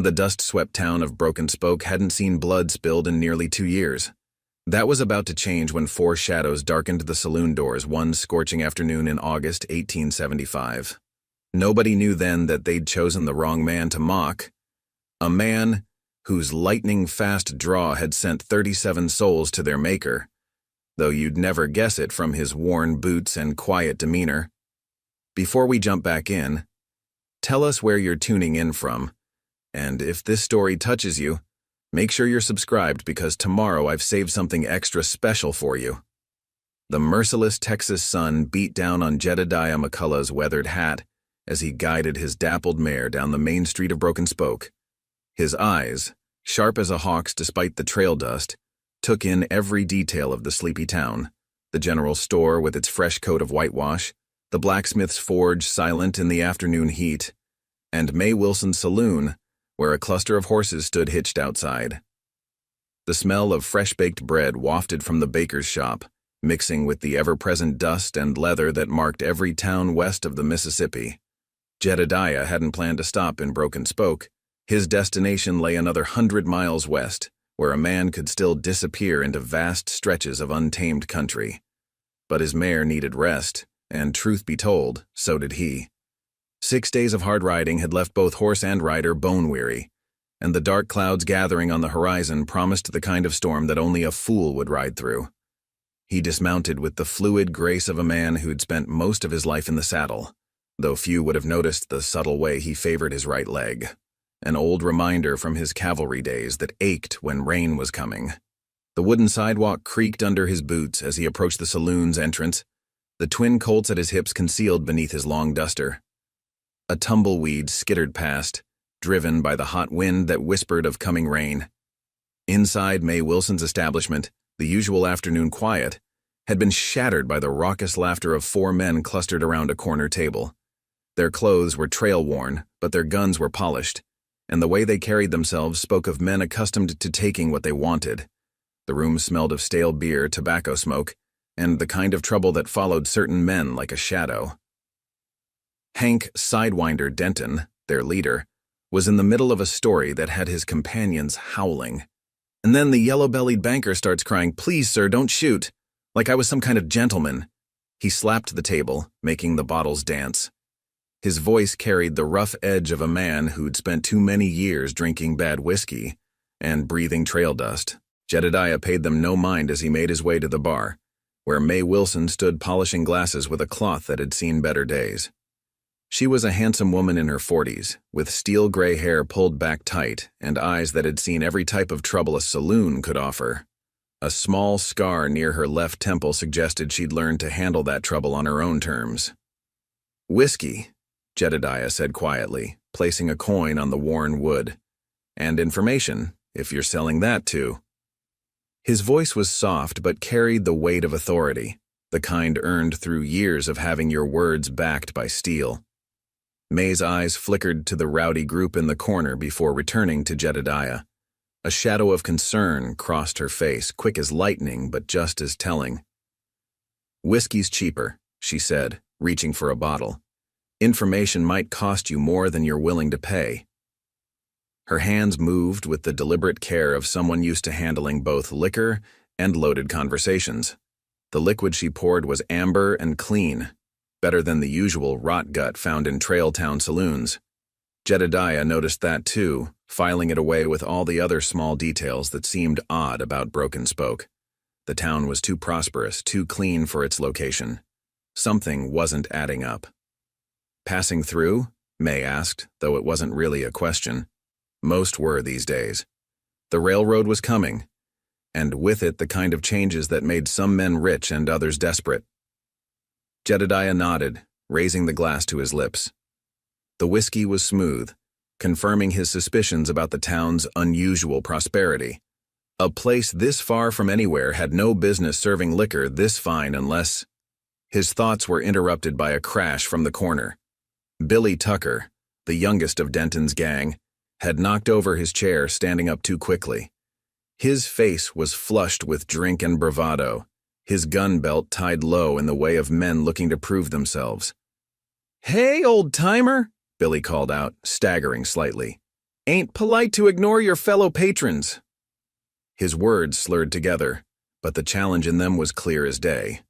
The dust-swept town of Broken Spoke hadn't seen blood spilled in nearly 2 years. That was about to change when four shadows darkened the saloon doors one scorching afternoon in August 1875. Nobody knew then that they'd chosen the wrong man to mock. A man whose lightning-fast draw had sent 37 souls to their maker, though you'd never guess it from his worn boots and quiet demeanor. Before we jump back in, tell us where you're tuning in from, and if this story touches you, make sure you're subscribed because tomorrow I've saved something extra special for you. The merciless Texas sun beat down on Jedediah McCullough's weathered hat as he guided his dappled mare down the main street of Broken Spoke. His eyes, sharp as a hawk's despite the trail dust, took in every detail of the sleepy town: the general store with its fresh coat of whitewash, the blacksmith's forge silent in the afternoon heat, and May Wilson's saloon, where a cluster of horses stood hitched outside. The smell of fresh-baked bread wafted from the baker's shop, mixing with the ever-present dust and leather that marked every town west of the Mississippi. Jedediah hadn't planned to stop in Broken Spoke. His destination lay another 100 miles west, where a man could still disappear into vast stretches of untamed country. But his mare needed rest, and truth be told, so did he. 6 days of hard riding had left both horse and rider bone-weary, and the dark clouds gathering on the horizon promised the kind of storm that only a fool would ride through. He dismounted with the fluid grace of a man who'd spent most of his life in the saddle, though few would have noticed the subtle way he favored his right leg, an old reminder from his cavalry days that ached when rain was coming. The wooden sidewalk creaked under his boots as he approached the saloon's entrance, the twin colts at his hips concealed beneath his long duster. A tumbleweed skittered past, driven by the hot wind that whispered of coming rain. Inside May Wilson's establishment, the usual afternoon quiet had been shattered by the raucous laughter of 4 men clustered around a corner table. Their clothes were trail-worn, but their guns were polished, and the way they carried themselves spoke of men accustomed to taking what they wanted. The room smelled of stale beer, tobacco smoke, and the kind of trouble that followed certain men like a shadow. Hank Sidewinder Denton, their leader, was in the middle of a story that had his companions howling. And then the yellow-bellied banker starts crying, "Please, sir, don't shoot," like I was some kind of gentleman. He slapped the table, making the bottles dance. His voice carried the rough edge of a man who'd spent too many years drinking bad whiskey and breathing trail dust. Jedediah paid them no mind as he made his way to the bar, where May Wilson stood polishing glasses with a cloth that had seen better days. She was a handsome woman in her 40s, with steel-gray hair pulled back tight and eyes that had seen every type of trouble a saloon could offer. A small scar near her left temple suggested she'd learned to handle that trouble on her own terms. "Whiskey," Jedediah said quietly, placing a coin on the worn wood. "And information, if you're selling that too." His voice was soft but carried the weight of authority, the kind earned through years of having your words backed by steel. May's eyes flickered to the rowdy group in the corner before returning to Jedediah. A shadow of concern crossed her face, quick as lightning but just as telling. "Whiskey's cheaper," she said, reaching for a bottle. "Information might cost you more than you're willing to pay." Her hands moved with the deliberate care of someone used to handling both liquor and loaded conversations. The liquid she poured was amber and clean, better than the usual rot gut found in trail town saloons. Jedediah noticed that too, filing it away with all the other small details that seemed odd about Broken Spoke. The town was too prosperous, too clean for its location. Something wasn't adding up. "Passing through?" May asked, though it wasn't really a question. Most were these days. The railroad was coming, and with it the kind of changes that made some men rich and others desperate. Jedediah nodded, raising the glass to his lips. The whiskey was smooth, confirming his suspicions about the town's unusual prosperity. A place this far from anywhere had no business serving liquor this fine unless... His thoughts were interrupted by a crash from the corner. Billy Tucker, the youngest of Denton's gang, had knocked over his chair, standing up too quickly. His face was flushed with drink and bravado, his gun belt tied low in the way of men looking to prove themselves. "Hey, old-timer!" Billy called out, staggering slightly. Ain't polite to ignore your fellow patrons." His words slurred together, but the challenge in them was clear as day.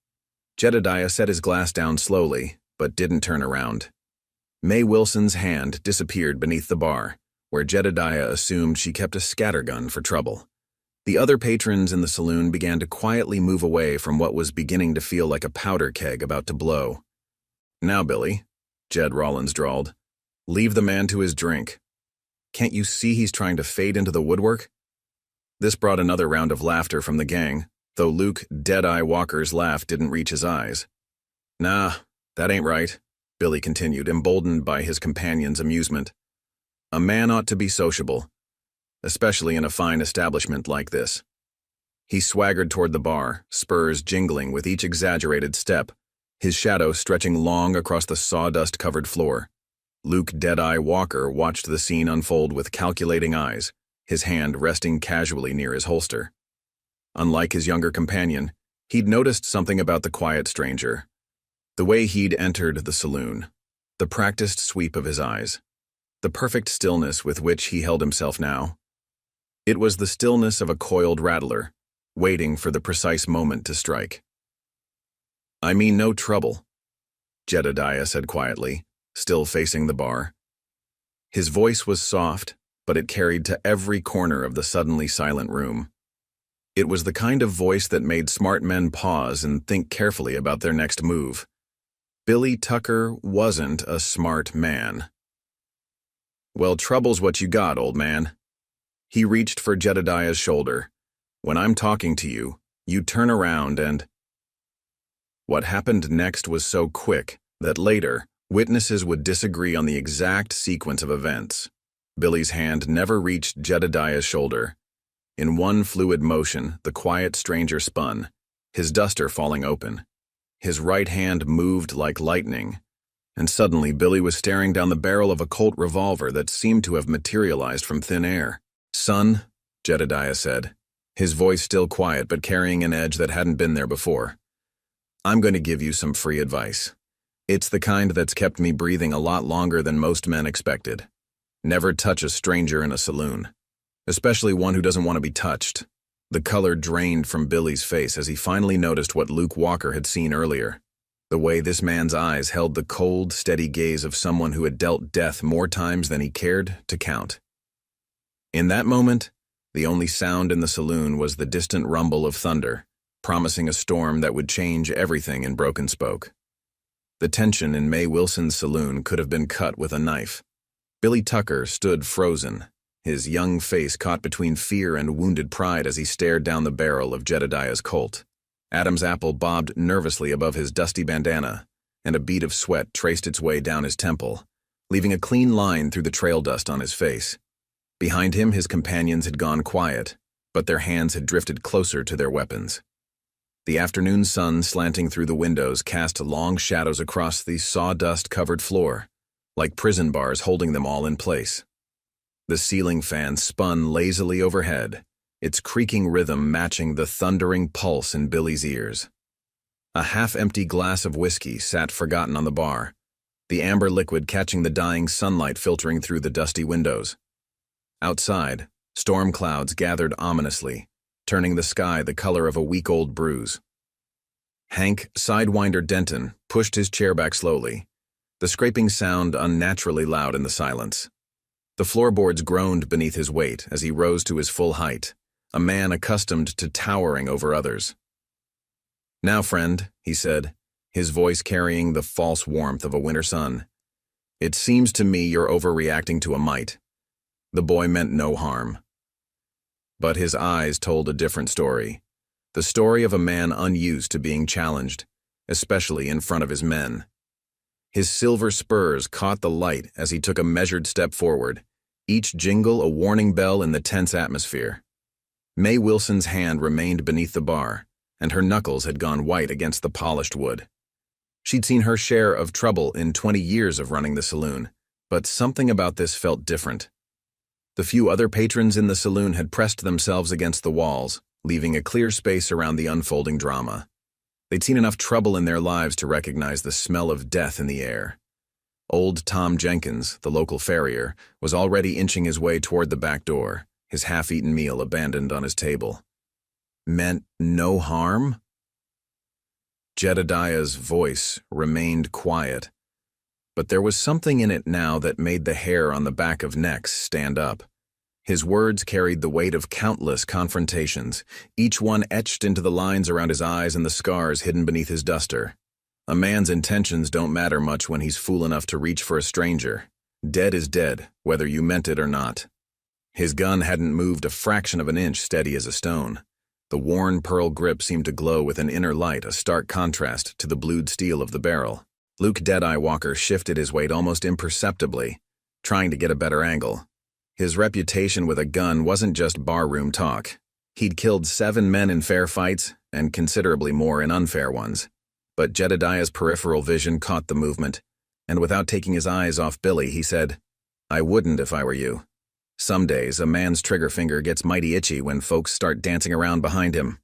Jedediah set his glass down slowly, but didn't turn around. May Wilson's hand disappeared beneath the bar, where Jedediah assumed she kept a scattergun for trouble. The other patrons in the saloon began to quietly move away from what was beginning to feel like a powder keg about to blow. "Now, Billy," Jed Rollins drawled, "leave the man to his drink. Can't you see he's trying to fade into the woodwork?" This brought another round of laughter from the gang, though Luke Deadeye Walker's laugh didn't reach his eyes. "Nah, that ain't right," Billy continued, emboldened by his companion's amusement. "A man ought to be sociable, especially in a fine establishment like this." He swaggered toward the bar, spurs jingling with each exaggerated step, his shadow stretching long across the sawdust-covered floor. Luke Deadeye Walker watched the scene unfold with calculating eyes, his hand resting casually near his holster. Unlike his younger companion, he'd noticed something about the quiet stranger. The way he'd entered the saloon, the practiced sweep of his eyes, the perfect stillness with which he held himself now. It was the stillness of a coiled rattler, waiting for the precise moment to strike. "I mean no trouble," Jedediah said quietly, still facing the bar. His voice was soft, but it carried to every corner of the suddenly silent room. It was the kind of voice that made smart men pause and think carefully about their next move. Billy Tucker wasn't a smart man. "Well, trouble's what you got, old man." He reached for Jedediah's shoulder. "When I'm talking to you, you turn around and—" What happened next was so quick that later, witnesses would disagree on the exact sequence of events. Billy's hand never reached Jedediah's shoulder. In one fluid motion, the quiet stranger spun, his duster falling open. His right hand moved like lightning, and suddenly Billy was staring down the barrel of a Colt revolver that seemed to have materialized from thin air. "Son," Jedediah said, his voice still quiet but carrying an edge that hadn't been there before, "I'm going to give you some free advice. It's the kind that's kept me breathing a lot longer than most men expected. Never touch a stranger in a saloon, especially one who doesn't want to be touched." The color drained from Billy's face as he finally noticed what Luke Walker had seen earlier. The way this man's eyes held the cold, steady gaze of someone who had dealt death more times than he cared to count. In that moment, the only sound in the saloon was the distant rumble of thunder, promising a storm that would change everything in Broken Spoke. The tension in May Wilson's saloon could have been cut with a knife. Billy Tucker stood frozen, his young face caught between fear and wounded pride as he stared down the barrel of Jedediah's Colt. Adam's apple bobbed nervously above his dusty bandana, and a bead of sweat traced its way down his temple, leaving a clean line through the trail dust on his face. Behind him, his companions had gone quiet, but their hands had drifted closer to their weapons. The afternoon sun slanting through the windows cast long shadows across the sawdust-covered floor, like prison bars holding them all in place. The ceiling fan spun lazily overhead, its creaking rhythm matching the thundering pulse in Billy's ears. A half-empty glass of whiskey sat forgotten on the bar, the amber liquid catching the dying sunlight filtering through the dusty windows. Outside, storm clouds gathered ominously, turning the sky the color of a week-old bruise. Hank Sidewinder Denton pushed his chair back slowly, the scraping sound unnaturally loud in the silence. The floorboards groaned beneath his weight as he rose to his full height, a man accustomed to towering over others. "Now, friend," he said, his voice carrying the false warmth of a winter sun, "it seems to me you're overreacting to a mite. The boy meant no harm." But his eyes told a different story, the story of a man unused to being challenged, especially in front of his men. His silver spurs caught the light as he took a measured step forward, each jingle a warning bell in the tense atmosphere. May Wilson's hand remained beneath the bar, and her knuckles had gone white against the polished wood. She'd seen her share of trouble in 20 years of running the saloon, but something about this felt different. The few other patrons in the saloon had pressed themselves against the walls, leaving a clear space around the unfolding drama. They'd seen enough trouble in their lives to recognize the smell of death in the air. Old Tom Jenkins, the local farrier, was already inching his way toward the back door, his half-eaten meal abandoned on his table. Meant no harm? Jedediah's voice remained quiet, but there was something in it now that made the hair on the back of necks stand up. His words carried the weight of countless confrontations, each one etched into the lines around his eyes and the scars hidden beneath his duster. A man's intentions don't matter much when he's fool enough to reach for a stranger. Dead is dead, whether you meant it or not. His gun hadn't moved a fraction of an inch, steady as a stone. The worn pearl grip seemed to glow with an inner light, a stark contrast to the blued steel of the barrel. Luke Deadeye Walker shifted his weight almost imperceptibly, trying to get a better angle. His reputation with a gun wasn't just barroom talk. He'd killed 7 men in fair fights, and considerably more in unfair ones. But Jedediah's peripheral vision caught the movement, and without taking his eyes off Billy, he said, "I wouldn't if I were you. Some days, a man's trigger finger gets mighty itchy when folks start dancing around behind him."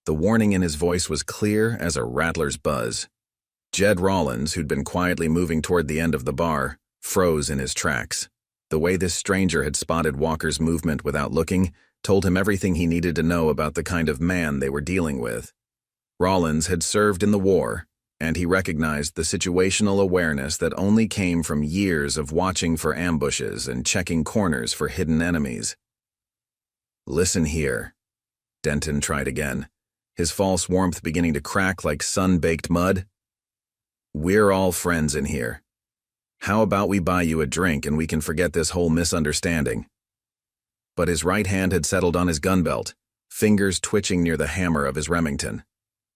The warning in his voice was clear as a rattler's buzz. Jed Rollins, who'd been quietly moving toward the end of the bar, froze in his tracks. The way this stranger had spotted Walker's movement without looking told him everything he needed to know about the kind of man they were dealing with. Rollins had served in the war, and he recognized the situational awareness that only came from years of watching for ambushes and checking corners for hidden enemies. "Listen here," Denton tried again, his false warmth beginning to crack like sun-baked mud. "We're all friends in here. How about we buy you a drink and we can forget this whole misunderstanding?" But his right hand had settled on his gun belt, fingers twitching near the hammer of his Remington.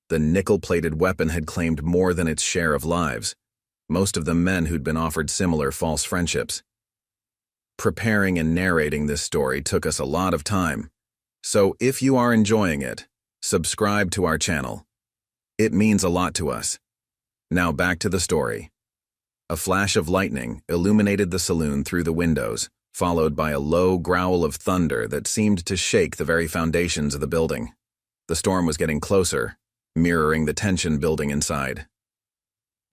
The nickel-plated weapon had claimed more than its share of lives, most of them men who'd been offered similar false friendships. Preparing and narrating this story took us a lot of time, so if you are enjoying it, subscribe to our channel. It means a lot to us. Now back to the story. A flash of lightning illuminated the saloon through the windows, followed by a low growl of thunder that seemed to shake the very foundations of the building. The storm was getting closer, mirroring the tension building inside.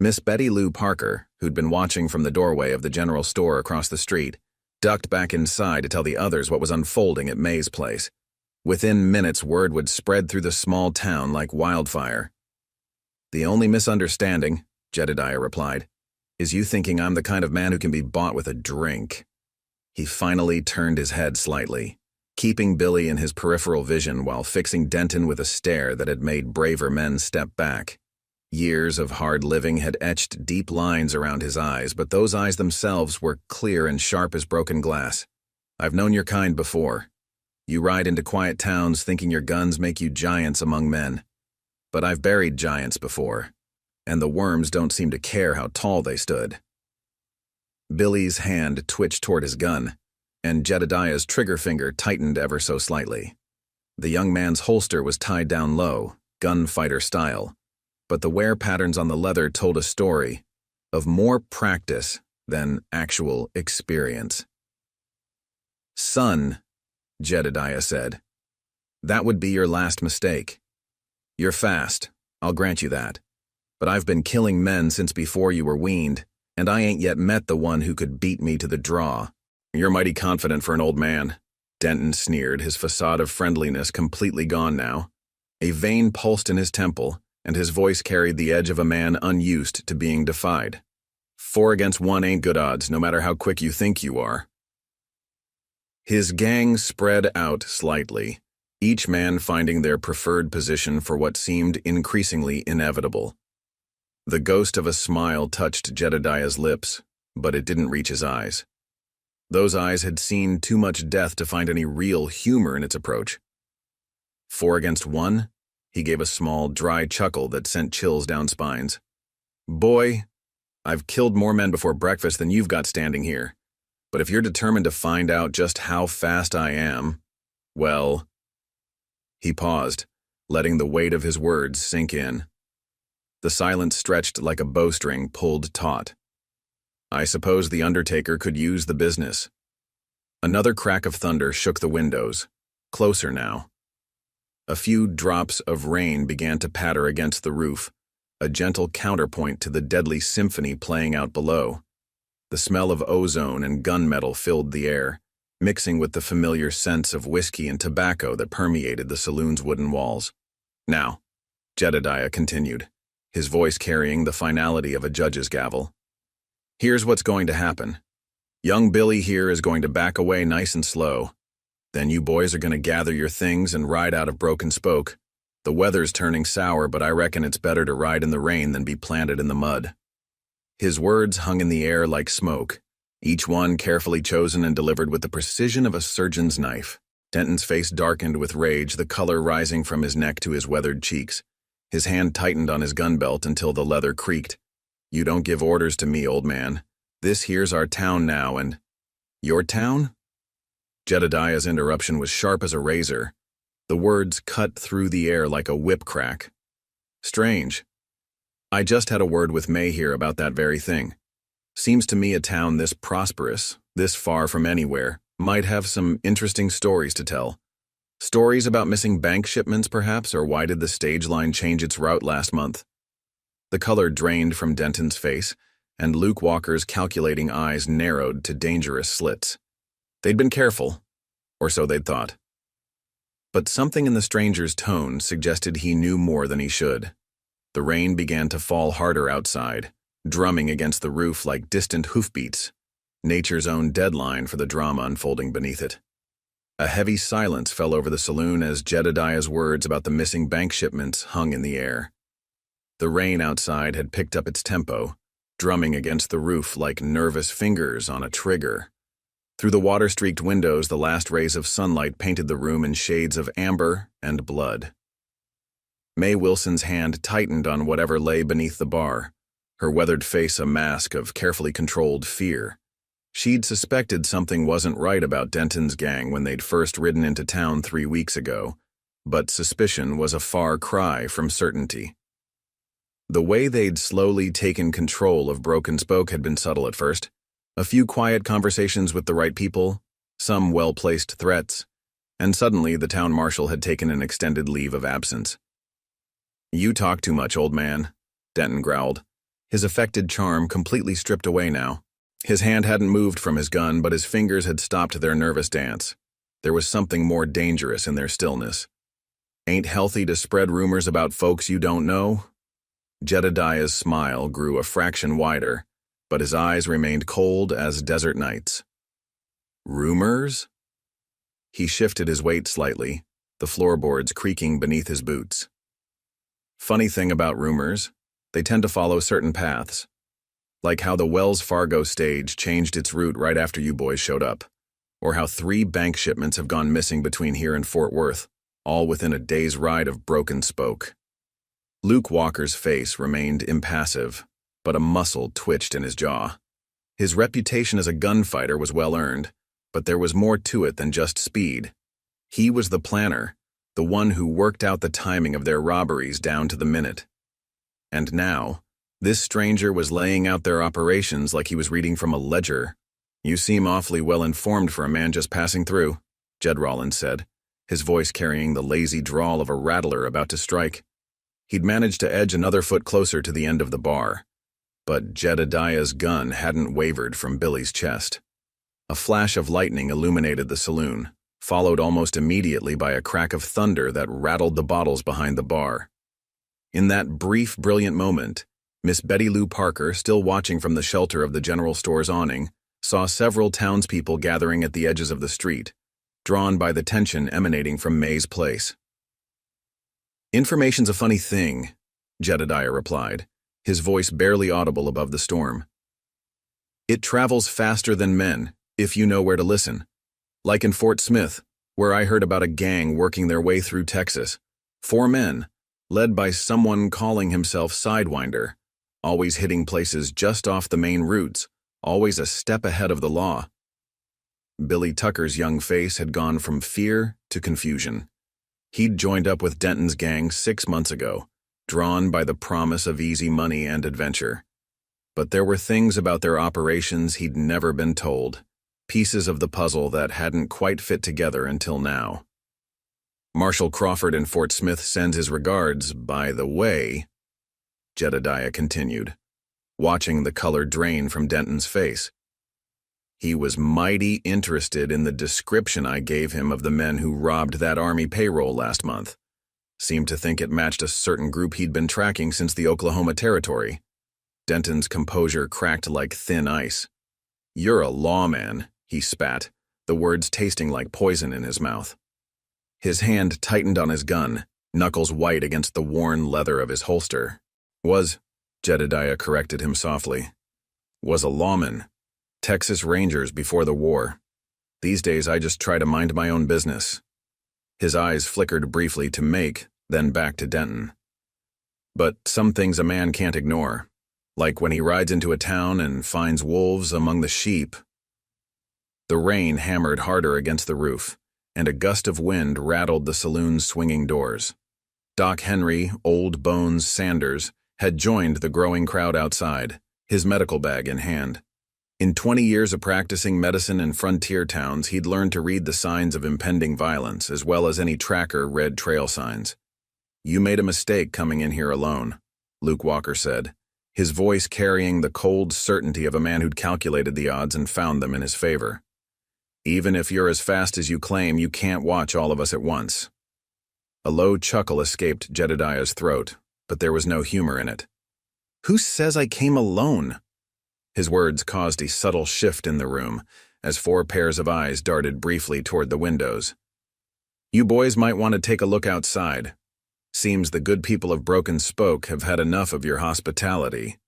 Miss Betty Lou Parker, who'd been watching from the doorway of the general store across the street, ducked back inside to tell the others what was unfolding at May's place. Within minutes, word would spread through the small town like wildfire. "The only misunderstanding," Jedediah replied, "is you thinking I'm the kind of man who can be bought with a drink." He finally turned his head slightly, keeping Billy in his peripheral vision while fixing Denton with a stare that had made braver men step back. Years of hard living had etched deep lines around his eyes, but those eyes themselves were clear and sharp as broken glass. "I've known your kind before. You ride into quiet towns thinking your guns make you giants among men. But I've buried giants before, and the worms don't seem to care how tall they stood." Billy's hand twitched toward his gun, and Jedediah's trigger finger tightened ever so slightly. The young man's holster was tied down low, gunfighter style, but the wear patterns on the leather told a story of more practice than actual experience. "Son," Jedediah said, "that would be your last mistake. You're fast, I'll grant you that, but I've been killing men since before you were weaned, and I ain't yet met the one who could beat me to the draw." "You're mighty confident for an old man," Denton sneered, his facade of friendliness completely gone now. A vein pulsed in his temple, and his voice carried the edge of a man unused to being defied. "4 against 1 ain't good odds, no matter how quick you think you are." His gang spread out slightly, each man finding their preferred position for what seemed increasingly inevitable. The ghost of a smile touched Jedediah's lips, but it didn't reach his eyes. Those eyes had seen too much death to find any real humor in its approach. 4 against 1? He gave a small, dry chuckle that sent chills down spines. "Boy, I've killed more men before breakfast than you've got standing here. But if you're determined to find out just how fast I am, well..." He paused, letting the weight of his words sink in. The silence stretched like a bowstring pulled taut. "I suppose the Undertaker could use the business." Another crack of thunder shook the windows, closer now. A few drops of rain began to patter against the roof, a gentle counterpoint to the deadly symphony playing out below. The smell of ozone and gunmetal filled the air, mixing with the familiar scents of whiskey and tobacco that permeated the saloon's wooden walls. "Now," Jedediah continued, his voice carrying the finality of a judge's gavel, "here's what's going to happen. Young Billy here is going to back away nice and slow. Then you boys are going to gather your things and ride out of Broken Spoke. The weather's turning sour, but I reckon it's better to ride in the rain than be planted in the mud." His words hung in the air like smoke, each one carefully chosen and delivered with the precision of a surgeon's knife. Denton's face darkened with rage, the color rising from his neck to his weathered cheeks. His hand tightened on his gun belt until the leather creaked. "You don't give orders to me, old man. This here's our town now, and—" "Your town?" Jedediah's interruption was sharp as a razor. The words cut through the air like a whip crack. "Strange. I just had a word with May here about that very thing. Seems to me a town this prosperous, this far from anywhere, might have some interesting stories to tell. Stories about missing bank shipments, perhaps, or why did the stage line change its route last month?" The color drained from Denton's face, and Luke Walker's calculating eyes narrowed to dangerous slits. They'd been careful, or so they'd thought. But something in the stranger's tone suggested he knew more than he should. The rain began to fall harder outside, drumming against the roof like distant hoofbeats, nature's own deadline for the drama unfolding beneath it. A heavy silence fell over the saloon as Jedediah's words about the missing bank shipments hung in the air. The rain outside had picked up its tempo, drumming against the roof like nervous fingers on a trigger. Through the water-streaked windows, the last rays of sunlight painted the room in shades of amber and blood. May Wilson's hand tightened on whatever lay beneath the bar, her weathered face a mask of carefully controlled fear. She'd suspected something wasn't right about Denton's gang when they'd first ridden into town 3 weeks ago, but suspicion was a far cry from certainty. The way they'd slowly taken control of Broken Spoke had been subtle at first. A few quiet conversations with the right people, some well-placed threats, and suddenly the town marshal had taken an extended leave of absence. "You talk too much, old man," Denton growled, his affected charm completely stripped away now. His hand hadn't moved from his gun, but his fingers had stopped their nervous dance. There was something more dangerous in their stillness. "Ain't healthy to spread rumors about folks you don't know?" Jedediah's smile grew a fraction wider, but his eyes remained cold as desert nights. "Rumors?" He shifted his weight slightly, the floorboards creaking beneath his boots. "Funny thing about rumors, they tend to follow certain paths. Like how the Wells Fargo stage changed its route right after you boys showed up, or how 3 bank shipments have gone missing between here and Fort Worth, all within a day's ride of Broken Spoke." Luke Walker's face remained impassive, but a muscle twitched in his jaw. His reputation as a gunfighter was well earned, but there was more to it than just speed. He was the planner, the one who worked out the timing of their robberies down to the minute. And now, this stranger was laying out their operations like he was reading from a ledger. "You seem awfully well informed for a man just passing through," Jed Rollins said, his voice carrying the lazy drawl of a rattler about to strike. He'd managed to edge another foot closer to the end of the bar, but Jedediah's gun hadn't wavered from Billy's chest. A flash of lightning illuminated the saloon, followed almost immediately by a crack of thunder that rattled the bottles behind the bar. In that brief, brilliant moment, Miss Betty Lou Parker, still watching from the shelter of the general store's awning, saw several townspeople gathering at the edges of the street, drawn by the tension emanating from May's place. "Information's a funny thing," Jedediah replied, his voice barely audible above the storm. "It travels faster than men, if you know where to listen. Like in Fort Smith, where I heard about a gang working their way through Texas. 4 men, led by someone calling himself Sidewinder, always hitting places just off the main routes, always a step ahead of the law." Billy Tucker's young face had gone from fear to confusion. He'd joined up with Denton's gang 6 months ago, drawn by the promise of easy money and adventure. But there were things about their operations he'd never been told, pieces of the puzzle that hadn't quite fit together until now. "Marshal Crawford in Fort Smith sends his regards, by the way." Jedediah continued, watching the color drain from Denton's face. He was mighty interested in the description I gave him of the men who robbed that army payroll last month. Seemed to think it matched a certain group he'd been tracking since the Oklahoma Territory. Denton's composure cracked like thin ice. "You're a lawman," he spat, the words tasting like poison in his mouth. His hand tightened on his gun, knuckles white against the worn leather of his holster. Jedediah corrected him softly. "Was a lawman. Texas Rangers before the war. These days I just try to mind my own business." His eyes flickered briefly to Make, then back to Denton. "But some things a man can't ignore, like when he rides into a town and finds wolves among the sheep." The rain hammered harder against the roof, and a gust of wind rattled the saloon's swinging doors. Doc Henry, Old Bones Sanders, had joined the growing crowd outside, his medical bag in hand. In 20 years of practicing medicine in frontier towns, he'd learned to read the signs of impending violence, as well as any tracker read trail signs. "You made a mistake coming in here alone," Luke Walker said, his voice carrying the cold certainty of a man who'd calculated the odds and found them in his favor. "Even if you're as fast as you claim, you can't watch all of us at once." A low chuckle escaped Jedediah's throat, but there was no humor in it. "Who says I came alone?" His words caused a subtle shift in the room, as 4 pairs of eyes darted briefly toward the windows. "You boys might want to take a look outside. Seems the good people of Broken Spoke have had enough of your hospitality."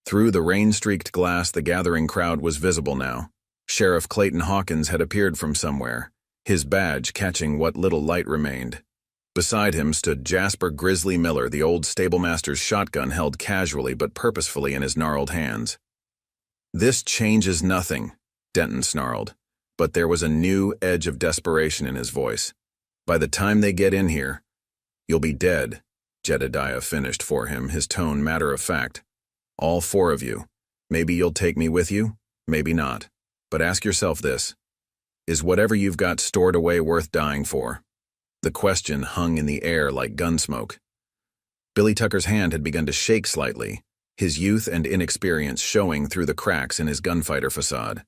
Through the rain-streaked glass, the gathering crowd was visible now. Sheriff Clayton Hawkins had appeared from somewhere, his badge catching what little light remained. Beside him stood Jasper Grizzly Miller, the old stablemaster's shotgun held casually but purposefully in his gnarled hands. "This changes nothing," Denton snarled, but there was a new edge of desperation in his voice. "By the time they get in here, you'll be dead," Jedediah finished for him, his tone matter of fact. "All 4 of you. Maybe you'll take me with you, maybe not. But ask yourself this: is whatever you've got stored away worth dying for?" The question hung in the air like gunsmoke. Billy Tucker's hand had begun to shake slightly, his youth and inexperience showing through the cracks in his gunfighter facade.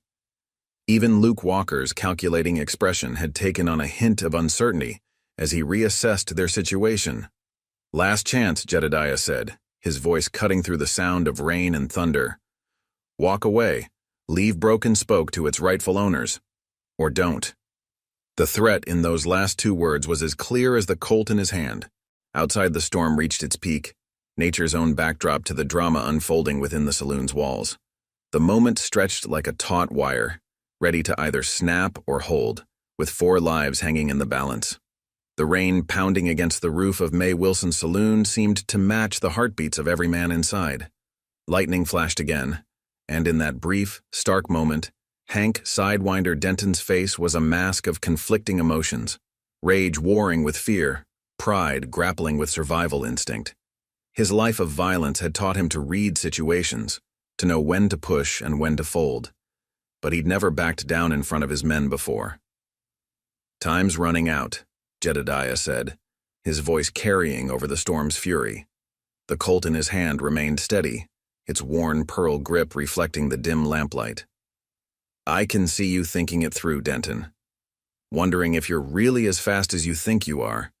Even Luke Walker's calculating expression had taken on a hint of uncertainty as he reassessed their situation. "Last chance," Jedediah said, his voice cutting through the sound of rain and thunder. "Walk away. Leave Broken Spoke to its rightful owners. Or don't." The threat in those last 2 words was as clear as the Colt in his hand. Outside, the storm reached its peak, nature's own backdrop to the drama unfolding within the saloon's walls. The moment stretched like a taut wire, ready to either snap or hold, with 4 lives hanging in the balance. The rain pounding against the roof of May Wilson's saloon seemed to match the heartbeats of every man inside. Lightning flashed again, and in that brief, stark moment, Hank Sidewinder Denton's face was a mask of conflicting emotions, rage warring with fear, pride grappling with survival instinct. His life of violence had taught him to read situations, to know when to push and when to fold, but he'd never backed down in front of his men before. "Time's running out," Jedediah said, his voice carrying over the storm's fury. The Colt in his hand remained steady, its worn pearl grip reflecting the dim lamplight. "I can see you thinking it through, Denton. Wondering if you're really as fast as you think you are.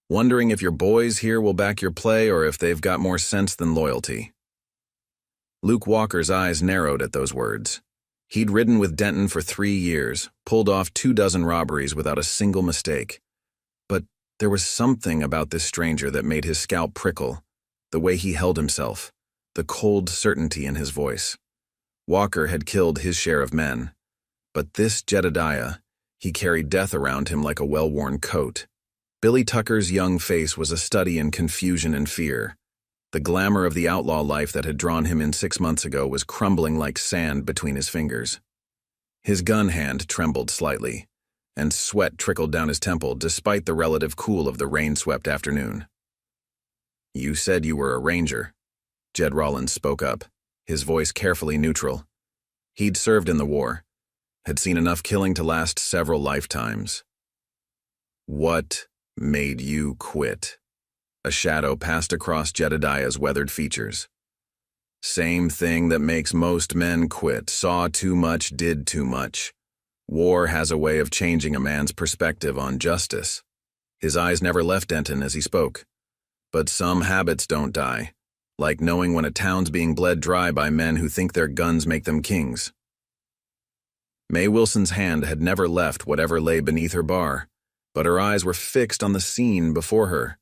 Wondering if your boys here will back your play or if they've got more sense than loyalty." Luke Walker's eyes narrowed at those words. He'd ridden with Denton for 3 years, pulled off 24 robberies without a single mistake. But there was something about this stranger that made his scalp prickle, the way he held himself, the cold certainty in his voice. Walker had killed his share of men, but this Jedediah, he carried death around him like a well-worn coat. Billy Tucker's young face was a study in confusion and fear. The glamour of the outlaw life that had drawn him in 6 months ago was crumbling like sand between his fingers. His gun hand trembled slightly, and sweat trickled down his temple despite the relative cool of the rain-swept afternoon. "You said you were a ranger," Jed Rollins spoke up, his voice carefully neutral. He'd served in the war, had seen enough killing to last several lifetimes. "What made you quit?" A shadow passed across Jedediah's weathered features. Same thing that makes most men quit. Saw too much, did too much. War has a way of changing a man's perspective on justice. His eyes never left Denton as he spoke. But some habits don't die, like knowing when a town's being bled dry by men who think their guns make them kings. May Wilson's hand had never left whatever lay beneath her bar, but her eyes were fixed on the scene before her.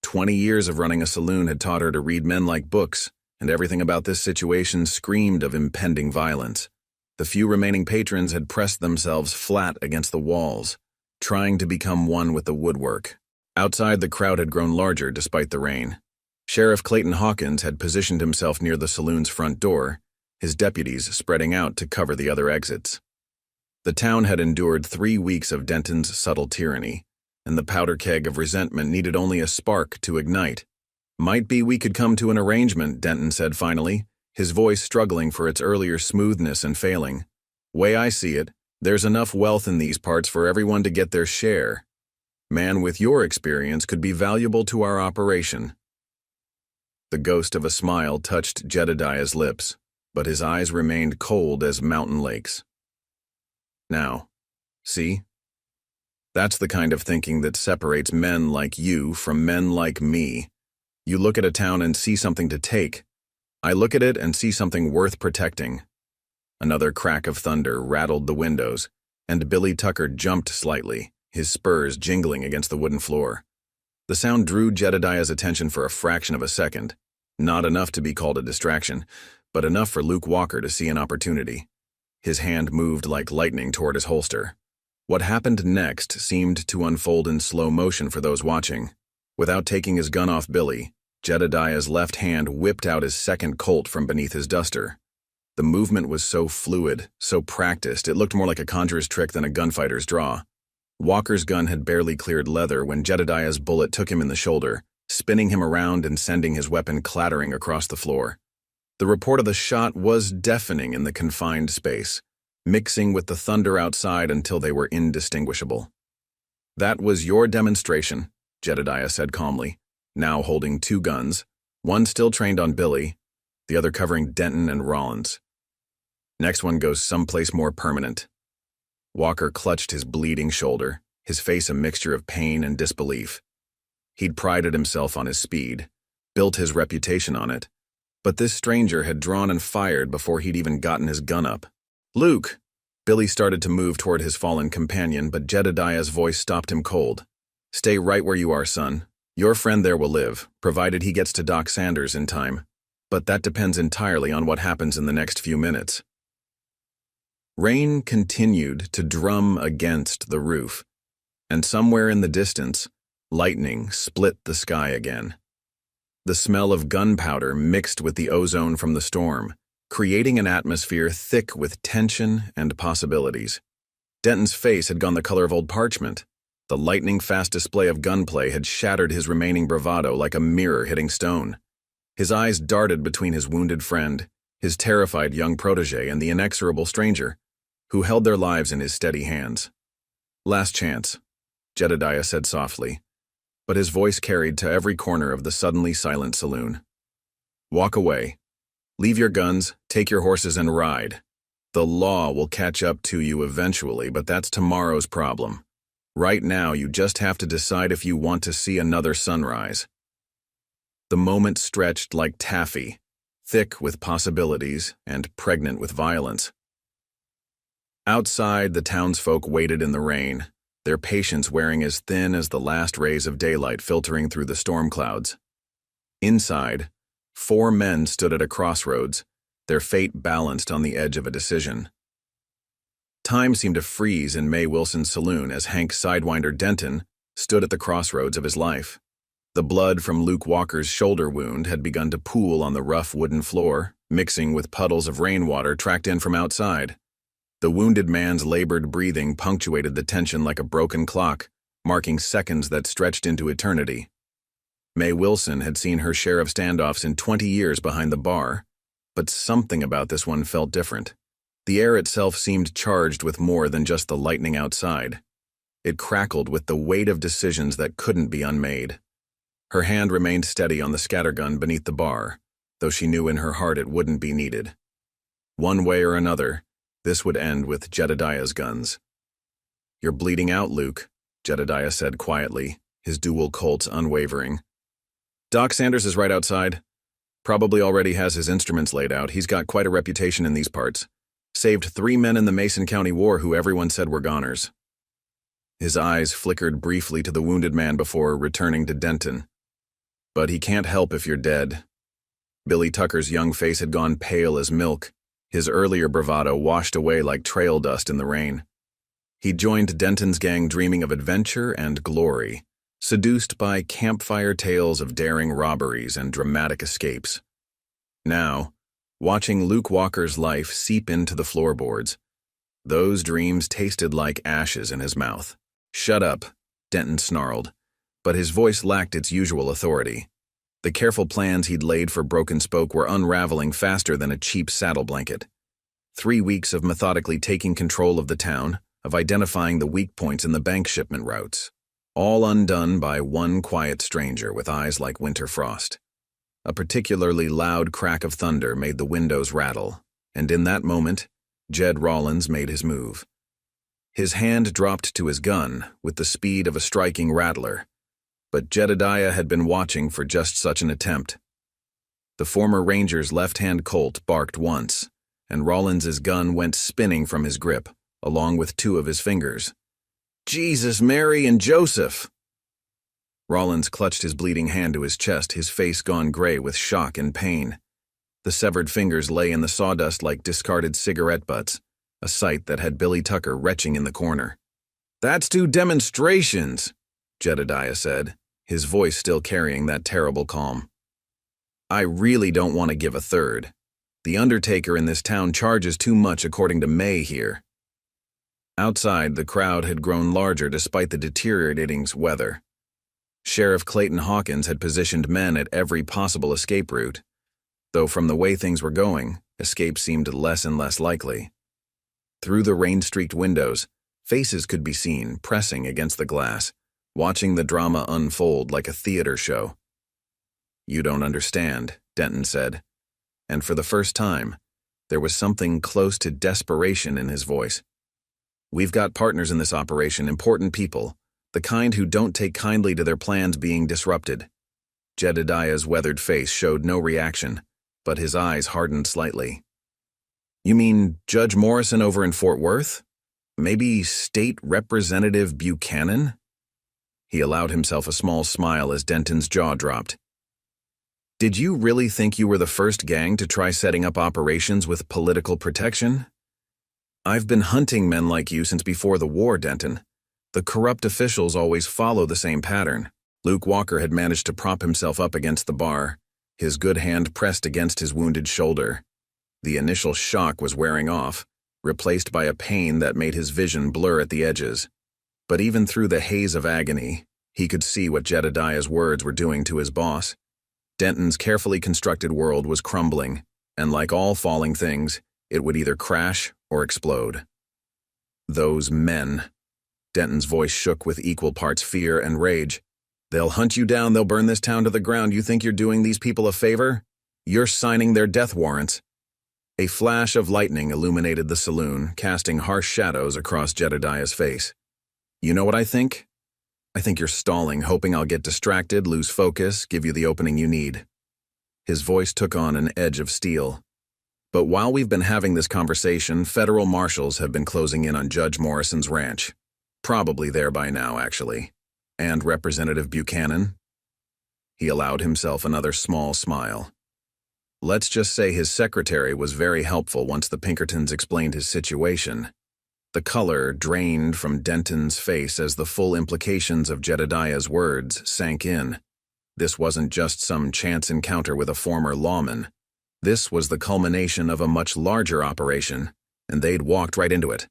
20 years of running a saloon had taught her to read men like books, and everything about this situation screamed of impending violence. The few remaining patrons had pressed themselves flat against the walls, trying to become one with the woodwork. Outside, the crowd had grown larger despite the rain. Sheriff Clayton Hawkins had positioned himself near the saloon's front door, his deputies spreading out to cover the other exits. The town had endured 3 weeks of Denton's subtle tyranny, and the powder keg of resentment needed only a spark to ignite. "Might be we could come to an arrangement," Denton said finally, his voice struggling for its earlier smoothness and failing. "Way I see it, there's enough wealth in these parts for everyone to get their share. Man with your experience could be valuable to our operation." The ghost of a smile touched Jedediah's lips, but his eyes remained cold as mountain lakes. "Now, see? That's the kind of thinking that separates men like you from men like me. You look at a town and see something to take. I look at it and see something worth protecting." Another crack of thunder rattled the windows, and Billy Tucker jumped slightly, his spurs jingling against the wooden floor. The sound drew Jedediah's attention for a fraction of a second, not enough to be called a distraction, but enough for Luke Walker to see an opportunity. His hand moved like lightning toward his holster. What happened next seemed to unfold in slow motion for those watching. Without taking his gun off Billy, Jedediah's left hand whipped out his second Colt from beneath his duster. The movement was so fluid, so practiced, it looked more like a conjurer's trick than a gunfighter's draw. Walker's gun had barely cleared leather when Jedediah's bullet took him in the shoulder, spinning him around and sending his weapon clattering across the floor. The report of the shot was deafening in the confined space, mixing with the thunder outside until they were indistinguishable. "That was your demonstration," Jedediah said calmly, now holding 2 guns, one still trained on Billy, the other covering Denton and Rollins. "Next one goes someplace more permanent." Walker clutched his bleeding shoulder, his face a mixture of pain and disbelief. He'd prided himself on his speed, built his reputation on it, but this stranger had drawn and fired before he'd even gotten his gun up. "Luke!" Billy started to move toward his fallen companion, but Jedediah's voice stopped him cold. "Stay right where you are, son. Your friend there will live, provided he gets to Doc Sanders in time. But that depends entirely on what happens in the next few minutes." Rain continued to drum against the roof, and somewhere in the distance, lightning split the sky again. The smell of gunpowder mixed with the ozone from the storm, creating an atmosphere thick with tension and possibilities. Denton's face had gone the color of old parchment. The lightning-fast display of gunplay had shattered his remaining bravado like a mirror hitting stone. His eyes darted between his wounded friend, his terrified young protege, and the inexorable stranger, who held their lives in his steady hands. "Last chance," Jedediah said softly, but his voice carried to every corner of the suddenly silent saloon. "Walk away. Leave your guns, take your horses, and ride. The law will catch up to you eventually, but that's tomorrow's problem. Right now, you just have to decide if you want to see another sunrise." The moment stretched like taffy, thick with possibilities and pregnant with violence. Outside, the townsfolk waited in the rain, their patience wearing as thin as the last rays of daylight filtering through the storm clouds. Inside, 4 men stood at a crossroads, their fate balanced on the edge of a decision. Time seemed to freeze in May Wilson's saloon as Hank Sidewinder Denton stood at the crossroads of his life. The blood from Luke Walker's shoulder wound had begun to pool on the rough wooden floor, mixing with puddles of rainwater tracked in from outside. The wounded man's labored breathing punctuated the tension like a broken clock, marking seconds that stretched into eternity. May Wilson had seen her share of standoffs in 20 years behind the bar, but something about this one felt different. The air itself seemed charged with more than just the lightning outside. It crackled with the weight of decisions that couldn't be unmade. Her hand remained steady on the scattergun beneath the bar, though she knew in her heart it wouldn't be needed. One way or another, this would end with Jedediah's guns. "You're bleeding out, Luke," Jedediah said quietly, his dual Colts unwavering. "Doc Sanders is right outside. Probably already has his instruments laid out. He's got quite a reputation in these parts. Saved 3 men in the Mason County War who everyone said were goners." His eyes flickered briefly to the wounded man before returning to Denton. "But he can't help if you're dead." Billy Tucker's young face had gone pale as milk, his earlier bravado washed away like trail dust in the rain. He joined Denton's gang dreaming of adventure and glory, seduced by campfire tales of daring robberies and dramatic escapes. Now, watching Luke Walker's life seep into the floorboards, those dreams tasted like ashes in his mouth. "Shut up," Denton snarled, but his voice lacked its usual authority. The careful plans he'd laid for Broken Spoke were unraveling faster than a cheap saddle blanket. 3 weeks of methodically taking control of the town, of identifying the weak points in the bank shipment routes, all undone by one quiet stranger with eyes like winter frost. A particularly loud crack of thunder made the windows rattle, and in that moment, Jed Rollins made his move. His hand dropped to his gun with the speed of a striking rattler, but Jedediah had been watching for just such an attempt. The former ranger's left-hand Colt barked once, and Rollins's gun went spinning from his grip, along with 2 of his fingers. "Jesus, Mary, and Joseph!" Rollins clutched his bleeding hand to his chest, his face gone gray with shock and pain. The severed fingers lay in the sawdust like discarded cigarette butts, a sight that had Billy Tucker retching in the corner. "That's 2 demonstrations," Jedediah said, his voice still carrying that terrible calm. "I really don't want to give a third. The undertaker in this town charges too much according to May here." Outside, the crowd had grown larger despite the deteriorating weather. Sheriff Clayton Hawkins had positioned men at every possible escape route, though from the way things were going, escape seemed less and less likely. Through the rain-streaked windows, faces could be seen pressing against the glass, watching the drama unfold like a theater show. "You don't understand," Denton said, and for the first time, there was something close to desperation in his voice. "We've got partners in this operation, important people, the kind who don't take kindly to their plans being disrupted." Jedediah's weathered face showed no reaction, but his eyes hardened slightly. "You mean Judge Morrison over in Fort Worth? Maybe State Representative Buchanan?" He allowed himself a small smile as Denton's jaw dropped. "Did you really think you were the first gang to try setting up operations with political protection? I've been hunting men like you since before the war, Denton. The corrupt officials always follow the same pattern." Luke Walker had managed to prop himself up against the bar, his good hand pressed against his wounded shoulder. The initial shock was wearing off, replaced by a pain that made his vision blur at the edges. But even through the haze of agony, he could see what Jedediah's words were doing to his boss. Denton's carefully constructed world was crumbling, and like all falling things, it would either crash or explode. "Those men." Denton's voice shook with equal parts fear and rage. "They'll hunt you down, they'll burn this town to the ground. You think you're doing these people a favor? You're signing their death warrants." A flash of lightning illuminated the saloon, casting harsh shadows across Jedediah's face. "You know what I think? I think you're stalling, hoping I'll get distracted, lose focus, give you the opening you need." His voice took on an edge of steel. "But while we've been having this conversation, federal marshals have been closing in on Judge Morrison's ranch. Probably there by now, actually. And Representative Buchanan?" He allowed himself another small smile. "Let's just say his secretary was very helpful once the Pinkertons explained his situation." The color drained from Denton's face as the full implications of Jedediah's words sank in. This wasn't just some chance encounter with a former lawman. This was the culmination of a much larger operation, and they'd walked right into it.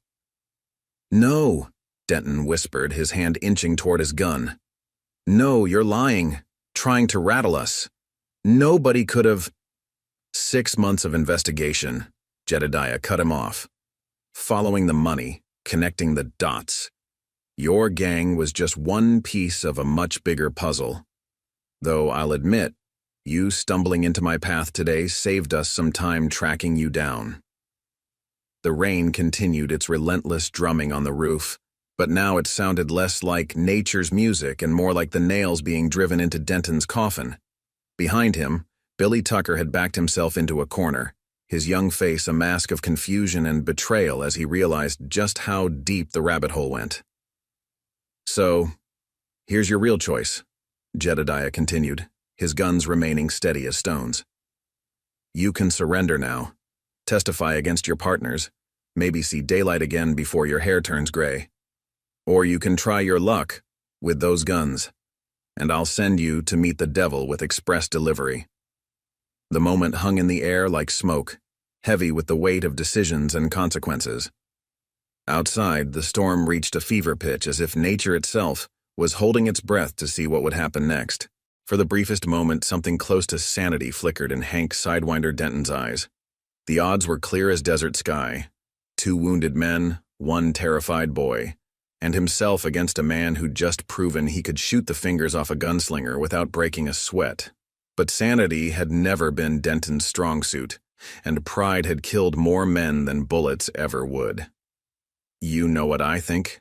"No," Denton whispered, his hand inching toward his gun. "No, you're lying, trying to rattle us. Nobody could have—" "6 months of investigation," Jedediah cut him off. "Following the money, connecting the dots. Your gang was just one piece of a much bigger puzzle. Though I'll admit, you stumbling into my path today saved us some time tracking you down." The rain continued its relentless drumming on the roof, but now it sounded less like nature's music and more like the nails being driven into Denton's coffin. Behind him, Billy Tucker had backed himself into a corner, his young face a mask of confusion and betrayal as he realized just how deep the rabbit hole went. "So, here's your real choice," Jedediah continued, his guns remaining steady as stones. "You can surrender now, testify against your partners, maybe see daylight again before your hair turns gray. Or you can try your luck with those guns, and I'll send you to meet the devil with express delivery." The moment hung in the air like smoke, heavy with the weight of decisions and consequences. Outside, the storm reached a fever pitch as if nature itself was holding its breath to see what would happen next. For the briefest moment, something close to sanity flickered in Hank Sidewinder Denton's eyes. The odds were clear as desert sky. 2 wounded men, 1 terrified boy, and himself against a man who'd just proven he could shoot the fingers off a gunslinger without breaking a sweat. But sanity had never been Denton's strong suit, and pride had killed more men than bullets ever would. "You know what I think?"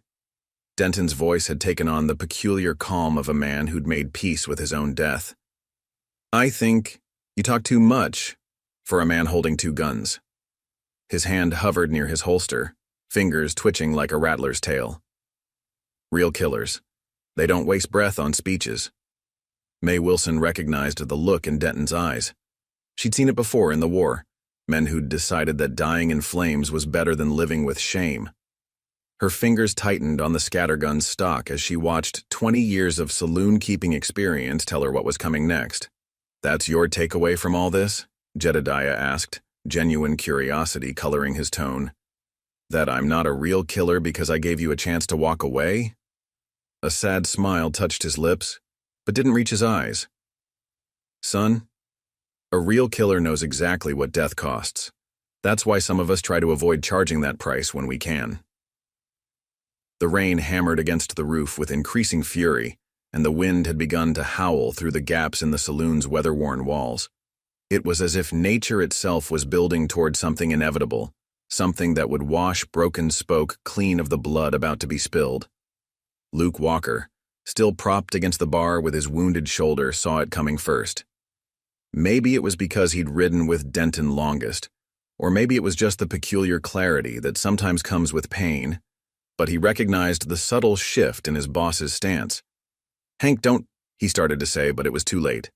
Denton's voice had taken on the peculiar calm of a man who'd made peace with his own death. "I think you talk too much for a man holding 2 guns." His hand hovered near his holster, fingers twitching like a rattler's tail. "Real killers. They don't waste breath on speeches." Mae Wilson recognized the look in Denton's eyes. She'd seen it before in the war, men who'd decided that dying in flames was better than living with shame. Her fingers tightened on the scattergun's stock as she watched 20 years of saloon-keeping experience tell her what was coming next. "That's your takeaway from all this?" Jedediah asked, genuine curiosity coloring his tone. "That I'm not a real killer because I gave you a chance to walk away?" A sad smile touched his lips, but didn't reach his eyes. "Son, a real killer knows exactly what death costs. That's why some of us try to avoid charging that price when we can." The rain hammered against the roof with increasing fury, and the wind had begun to howl through the gaps in the saloon's weather-worn walls. It was as if nature itself was building toward something inevitable, something that would wash Broken Spoke clean of the blood about to be spilled. Luke Walker, still propped against the bar with his wounded shoulder, saw it coming first. Maybe it was because he'd ridden with Denton longest, or maybe it was just the peculiar clarity that sometimes comes with pain, but he recognized the subtle shift in his boss's stance. "Hank, don't," he started to say, but it was too late.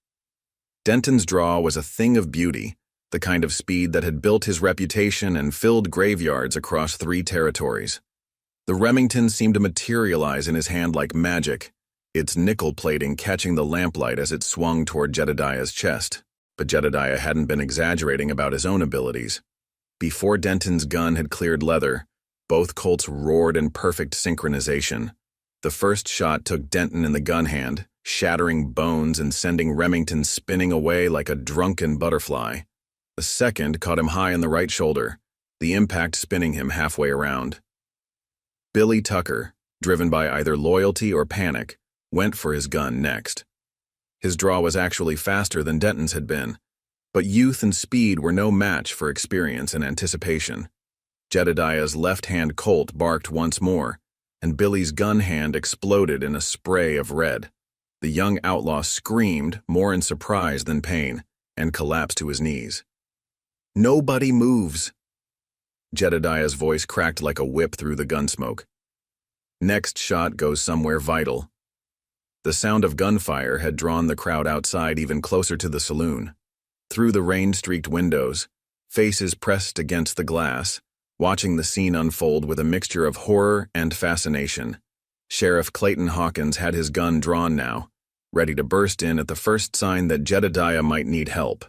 Denton's draw was a thing of beauty, the kind of speed that had built his reputation and filled graveyards across 3 territories. The Remington seemed to materialize in his hand like magic, its nickel plating catching the lamplight as it swung toward Jedediah's chest. But Jedediah hadn't been exaggerating about his own abilities. Before Denton's gun had cleared leather, both Colts roared in perfect synchronization. The first shot took Denton in the gun hand, shattering bones and sending Remington spinning away like a drunken butterfly. The second caught him high on the right shoulder, the impact spinning him halfway around. Billy Tucker, driven by either loyalty or panic, went for his gun next. His draw was actually faster than Denton's had been, but youth and speed were no match for experience and anticipation. Jedediah's left-hand Colt barked once more, and Billy's gun hand exploded in a spray of red. The young outlaw screamed, more in surprise than pain, and collapsed to his knees. "Nobody moves!" Jedediah's voice cracked like a whip through the gunsmoke. "Next shot goes somewhere vital." The sound of gunfire had drawn the crowd outside even closer to the saloon. Through the rain-streaked windows, faces pressed against the glass, watching the scene unfold with a mixture of horror and fascination. Sheriff Clayton Hawkins had his gun drawn now, ready to burst in at the first sign that Jedediah might need help.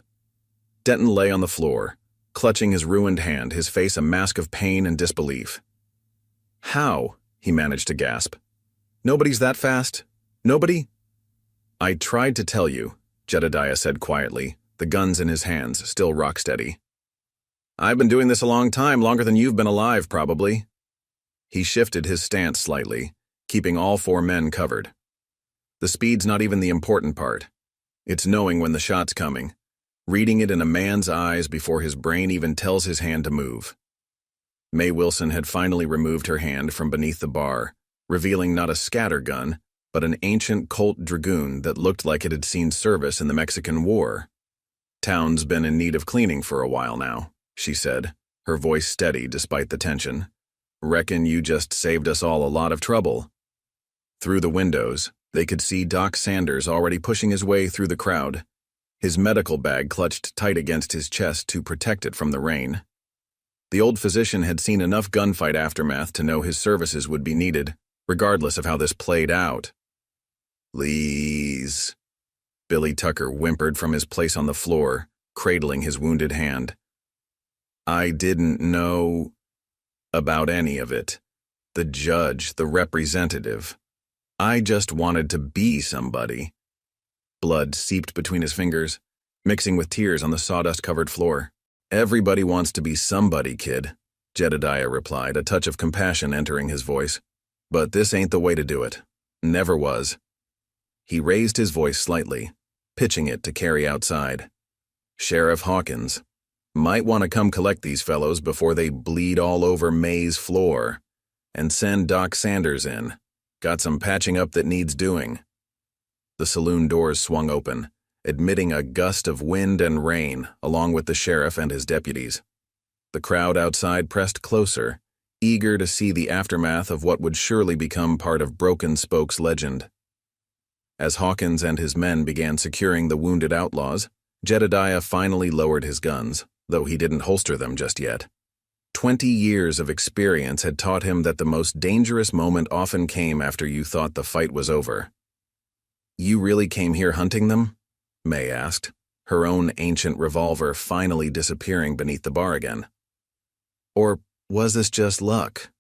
Denton lay on the floor, clutching his ruined hand, his face a mask of pain and disbelief. "How?" he managed to gasp. "Nobody's that fast? Nobody?" "I tried to tell you," Jedediah said quietly, the guns in his hands still rock-steady. "I've been doing this a long time, longer than you've been alive, probably." He shifted his stance slightly, keeping all 4 men covered. "The speed's not even the important part. It's knowing when the shot's coming, reading it in a man's eyes before his brain even tells his hand to move. May Wilson had finally removed her hand from beneath the bar, revealing not a scattergun, but an ancient Colt dragoon that looked like it had seen service in the Mexican War. "Town's been in need of cleaning for a while now," she said, her voice steady despite the tension. "Reckon you just saved us all a lot of trouble." Through the windows, they could see Doc Sanders already pushing his way through the crowd, his medical bag clutched tight against his chest to protect it from the rain. The old physician had seen enough gunfight aftermath to know his services would be needed, regardless of how this played out. "Please," Billy Tucker whimpered from his place on the floor, cradling his wounded hand. "I didn't know about any of it. The judge, the representative. I just wanted to be somebody." Blood seeped between his fingers, mixing with tears on the sawdust-covered floor. "Everybody wants to be somebody, kid," Jedediah replied, a touch of compassion entering his voice. "But this ain't the way to do it. Never was." He raised his voice slightly, pitching it to carry outside. "Sheriff Hawkins, might want to come collect these fellows before they bleed all over May's floor. And send Doc Sanders in. Got some patching up that needs doing." The saloon doors swung open, admitting a gust of wind and rain, along with the sheriff and his deputies. The crowd outside pressed closer, eager to see the aftermath of what would surely become part of Broken Spoke's legend. As Hawkins and his men began securing the wounded outlaws, Jedediah finally lowered his guns, though he didn't holster them just yet. 20 years of experience had taught him that the most dangerous moment often came after you thought the fight was over. "You really came here hunting them?" May asked, her own ancient revolver finally disappearing beneath the bar again. "Or was this just luck?"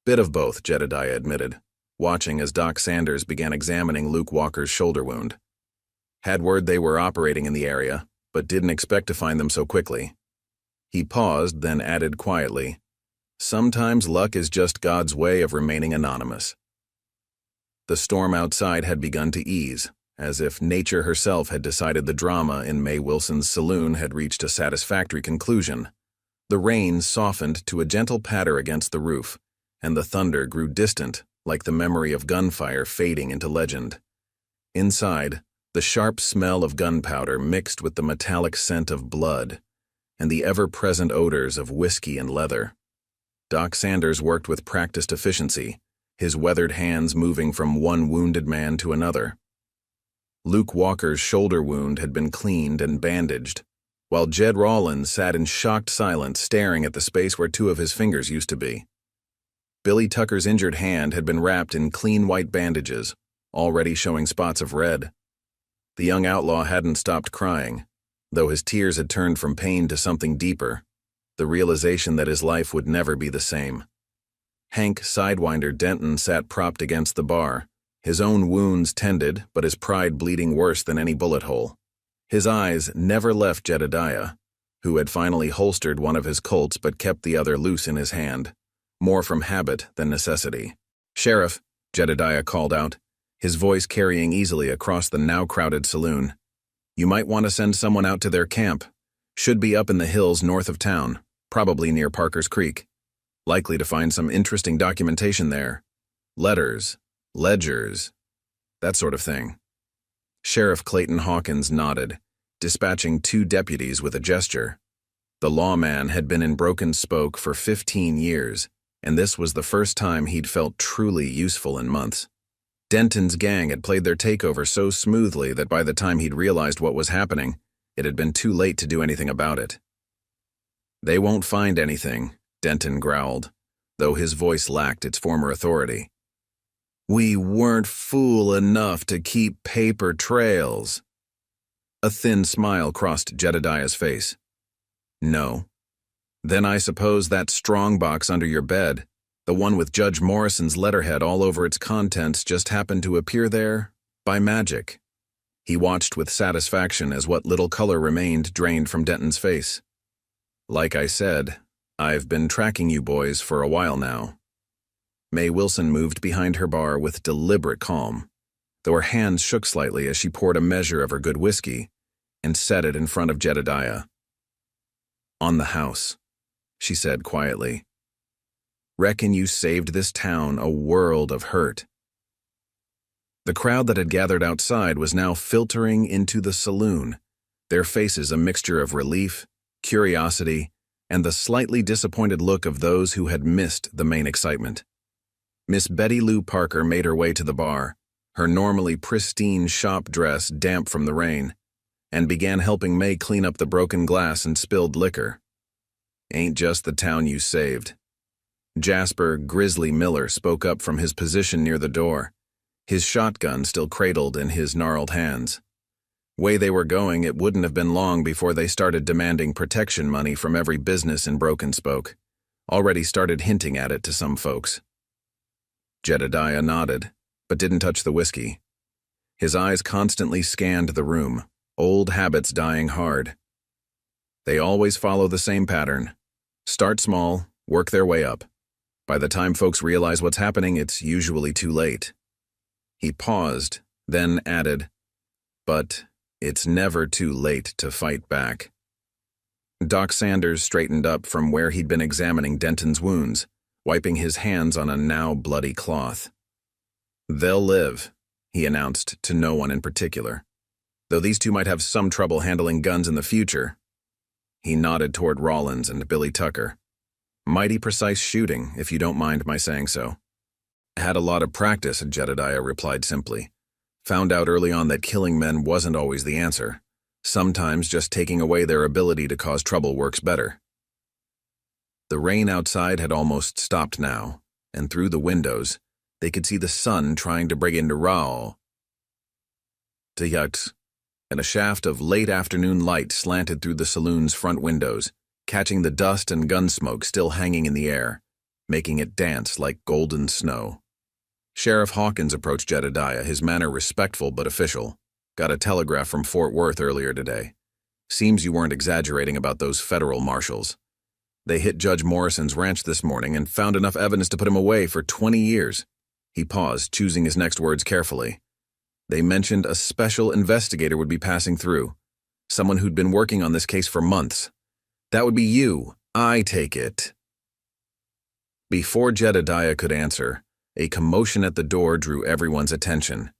"Bit of both," Jedediah admitted, watching as Doc Sanders began examining Luke Walker's shoulder wound. "Had word they were operating in the area, but didn't expect to find them so quickly." He paused, then added quietly, "Sometimes luck is just God's way of remaining anonymous." The storm outside had begun to ease, as if nature herself had decided the drama in May Wilson's saloon had reached a satisfactory conclusion. The rain softened to a gentle patter against the roof, and the thunder grew distant, like the memory of gunfire fading into legend. Inside, the sharp smell of gunpowder mixed with the metallic scent of blood, and the ever-present odors of whiskey and leather. Doc Sanders worked with practiced efficiency, his weathered hands moving from one wounded man to another. Luke Walker's shoulder wound had been cleaned and bandaged, while Jed Rawlins sat in shocked silence staring at the space where two of his fingers used to be. Billy Tucker's injured hand had been wrapped in clean white bandages, already showing spots of red. The young outlaw hadn't stopped crying, though his tears had turned from pain to something deeper, the realization that his life would never be the same. Hank Sidewinder Denton sat propped against the bar, his own wounds tended but his pride bleeding worse than any bullet hole. His eyes never left Jedediah, who had finally holstered one of his Colts but kept the other loose in his hand, more from habit than necessity. "Sheriff," Jedediah called out, his voice carrying easily across the now-crowded saloon. "You might want to send someone out to their camp. Should be up in the hills north of town, probably near Parker's Creek. Likely to find some interesting documentation there. Letters, ledgers, that sort of thing." Sheriff Clayton Hawkins nodded, dispatching 2 deputies with a gesture. The lawman had been in Broken Spoke for 15 years, and this was the first time he'd felt truly useful in months. Denton's gang had played their takeover so smoothly that by the time he'd realized what was happening, it had been too late to do anything about it. "They won't find anything," Denton growled, though his voice lacked its former authority. "We weren't fool enough to keep paper trails." A thin smile crossed Jedediah's face. "No. Then I suppose that strongbox under your bed, the one with Judge Morrison's letterhead all over its contents, just happened to appear there by magic." He watched with satisfaction as what little color remained drained from Denton's face. "Like I said, I've been tracking you boys for a while now." May Wilson moved behind her bar with deliberate calm. though her hands shook slightly as she poured a measure of her good whiskey and set it in front of Jedediah. "On the house," she said quietly. "Reckon you saved this town a world of hurt." The crowd that had gathered outside was now filtering into the saloon, their faces a mixture of relief, curiosity, and the slightly disappointed look of those who had missed the main excitement. Miss Betty Lou Parker made her way to the bar, her normally pristine shop dress damp from the rain, and began helping May clean up the broken glass and spilled liquor. "Ain't just the town you saved." Jasper Grizzly Miller spoke up from his position near the door, his shotgun still cradled in his gnarled hands. Way they were going, it wouldn't have been long before they started demanding protection money from every business in Broken Spoke. Already started hinting at it to some folks. Jedediah nodded, but didn't touch the whiskey. His eyes constantly scanned the room, old habits dying hard. They always follow the same pattern. Start small, work their way up. By the time folks realize what's happening, it's usually too late. He paused, then added, "But it's never too late to fight back." Doc Sanders straightened up from where he'd been examining Denton's wounds, wiping his hands on a now bloody cloth. "They'll live," he announced to no one in particular, "though these two might have some trouble handling guns in the future." He nodded toward Rollins and Billy Tucker. "Mighty precise shooting, if you don't mind my saying so." "Had a lot of practice," Jedediah replied simply. "Found out early on that killing men wasn't always the answer. Sometimes just taking away their ability to cause trouble works better." The rain outside had almost stopped now, and through the windows, they could see the sun trying to break into Rao. Tiyat, and a shaft of late afternoon light slanted through the saloon's front windows, catching the dust and gun smoke still hanging in the air, making it dance like golden snow. Sheriff Hawkins approached Jedediah, his manner respectful but official. "Got a telegraph from Fort Worth earlier today. Seems you weren't exaggerating about those federal marshals. They hit Judge Morrison's ranch this morning and found enough evidence to put him away for 20 years. He paused, choosing his next words carefully. "They mentioned a special investigator would be passing through, someone who'd been working on this case for months. That would be you, I take it." Before Jedediah could answer, a commotion at the door drew everyone's attention.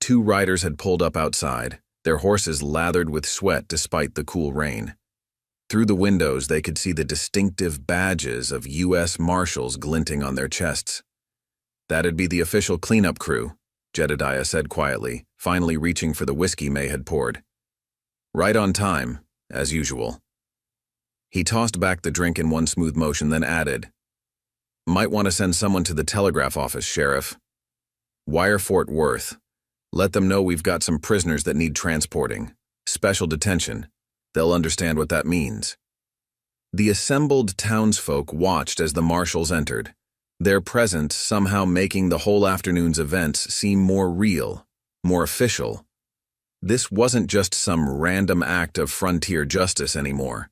Two riders had pulled up outside, their horses lathered with sweat despite the cool rain. Through the windows, they could see the distinctive badges of U.S. Marshals glinting on their chests. "That'd be the official cleanup crew," Jedediah said quietly, finally reaching for the whiskey May had poured. "Right on time, as usual." He tossed back the drink in one smooth motion, then added, "Might want to send someone to the telegraph office, Sheriff. Wire Fort Worth. Let them know we've got some prisoners that need transporting. Special detention. They'll understand what that means." The assembled townsfolk watched as the marshals entered, their presence somehow making the whole afternoon's events seem more real, more official. This wasn't just some random act of frontier justice anymore.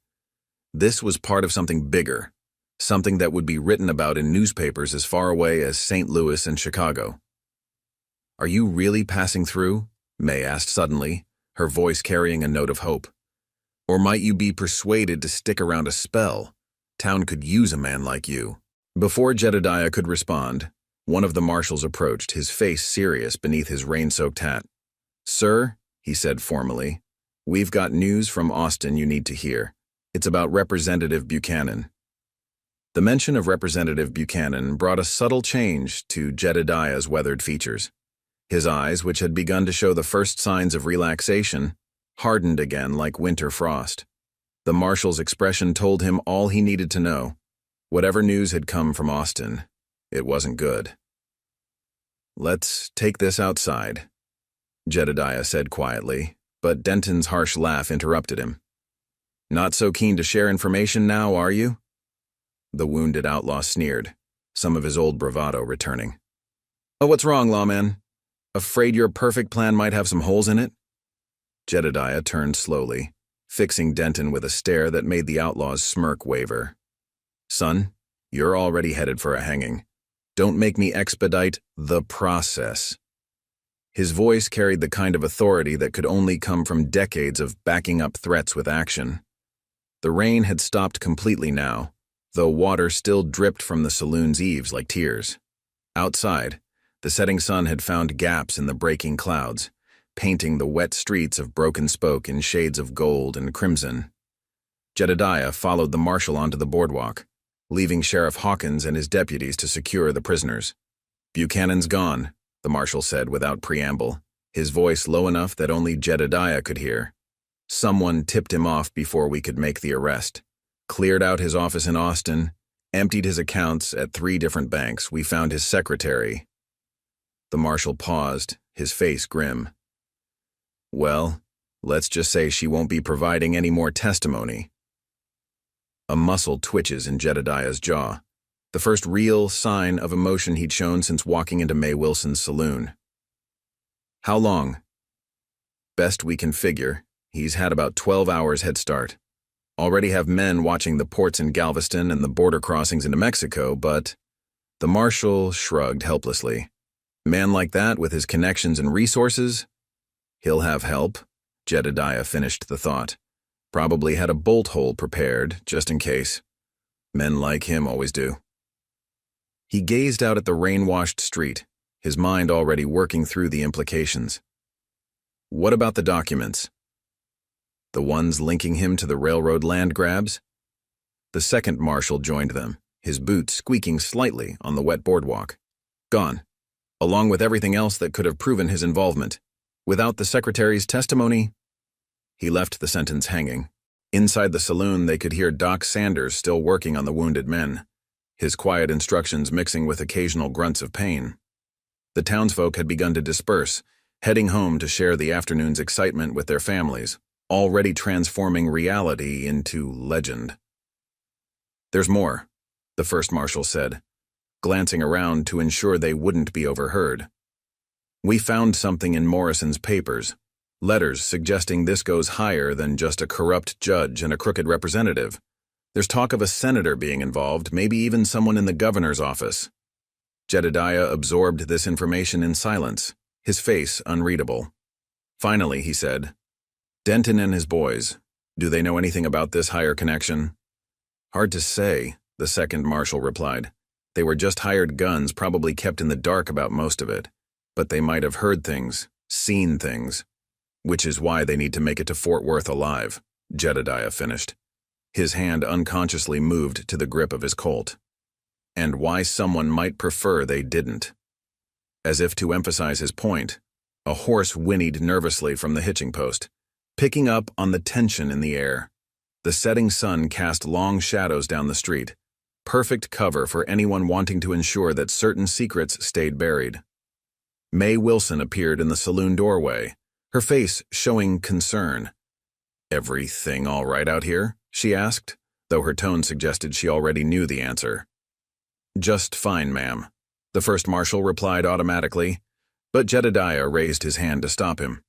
This was part of something bigger, something that would be written about in newspapers as far away as St. Louis and Chicago. "Are you really passing through?" May asked suddenly, her voice carrying a note of hope. "Or might you be persuaded to stick around a spell? Town could use a man like you." Before Jedediah could respond, one of the marshals approached, his face serious beneath his rain-soaked hat. "Sir," he said formally, "we've got news from Austin you need to hear. It's about Representative Buchanan." The mention of Representative Buchanan brought a subtle change to Jedediah's weathered features. His eyes, which had begun to show the first signs of relaxation, hardened again like winter frost. The marshal's expression told him all he needed to know. Whatever news had come from Austin, it wasn't good. "Let's take this outside," Jedediah said quietly, but Denton's harsh laugh interrupted him. "Not so keen to share information now, are you?" The wounded outlaw sneered, some of his old bravado returning. "Oh, what's wrong, lawman? Afraid your perfect plan might have some holes in it?" Jedediah turned slowly, fixing Denton with a stare that made the outlaw's smirk waver. "Son, you're already headed for a hanging. Don't make me expedite the process." His voice carried the kind of authority that could only come from decades of backing up threats with action. The rain had stopped completely now, though water still dripped from the saloon's eaves like tears. Outside, the setting sun had found gaps in the breaking clouds, painting the wet streets of Broken Spoke in shades of gold and crimson. Jedediah followed the marshal onto the boardwalk, leaving Sheriff Hawkins and his deputies to secure the prisoners. "Buchanan's gone," the marshal said without preamble, his voice low enough that only Jedediah could hear. "Someone tipped him off before we could make the arrest. Cleared out his office in Austin, emptied his accounts at 3 different banks. We found his secretary." The marshal paused, his face grim. "Well, let's just say she won't be providing any more testimony." A muscle twitches in Jedediah's jaw, the first real sign of emotion he'd shown since walking into May Wilson's saloon. "How long?" "Best we can figure, he's had about 12 hours head start. Already have men watching the ports in Galveston and the border crossings into Mexico, but—" The marshal shrugged helplessly. "Man like that, with his connections and resources? He'll have help," Jedediah finished the thought. "Probably had a bolt hole prepared, just in case. Men like him always do." He gazed out at the rain-washed street, his mind already working through the implications. "What about the documents? The ones linking him to the railroad land grabs?" The second marshal joined them, his boots squeaking slightly on the wet boardwalk. "Gone, along with everything else that could have proven his involvement. Without the secretary's testimony—" He left the sentence hanging. Inside the saloon, they could hear Doc Sanders still working on the wounded men, his quiet instructions mixing with occasional grunts of pain. The townsfolk had begun to disperse, heading home to share the afternoon's excitement with their families, already transforming reality into legend. "There's more," the first marshal said, glancing around to ensure they wouldn't be overheard. "We found something in Morrison's papers, letters suggesting this goes higher than just a corrupt judge and a crooked representative. There's talk of a senator being involved, maybe even someone in the governor's office." Jedediah absorbed this information in silence, his face unreadable. Finally, he said, "Denton and his boys, do they know anything about this higher connection?" "Hard to say," the second marshal replied. "They were just hired guns, probably kept in the dark about most of it. But they might have heard things, seen things. Which is why they need to make it to Fort Worth alive," Jedediah finished. His hand unconsciously moved to the grip of his Colt. "And why someone might prefer they didn't." As if to emphasize his point, a horse whinnied nervously from the hitching post, picking up on the tension in the air. The setting sun cast long shadows down the street, perfect cover for anyone wanting to ensure that certain secrets stayed buried. May Wilson appeared in the saloon doorway, her face showing concern. "Everything all right out here?" she asked, though her tone suggested she already knew the answer. "Just fine, ma'am," the first marshal replied automatically, but Jedediah raised his hand to stop him.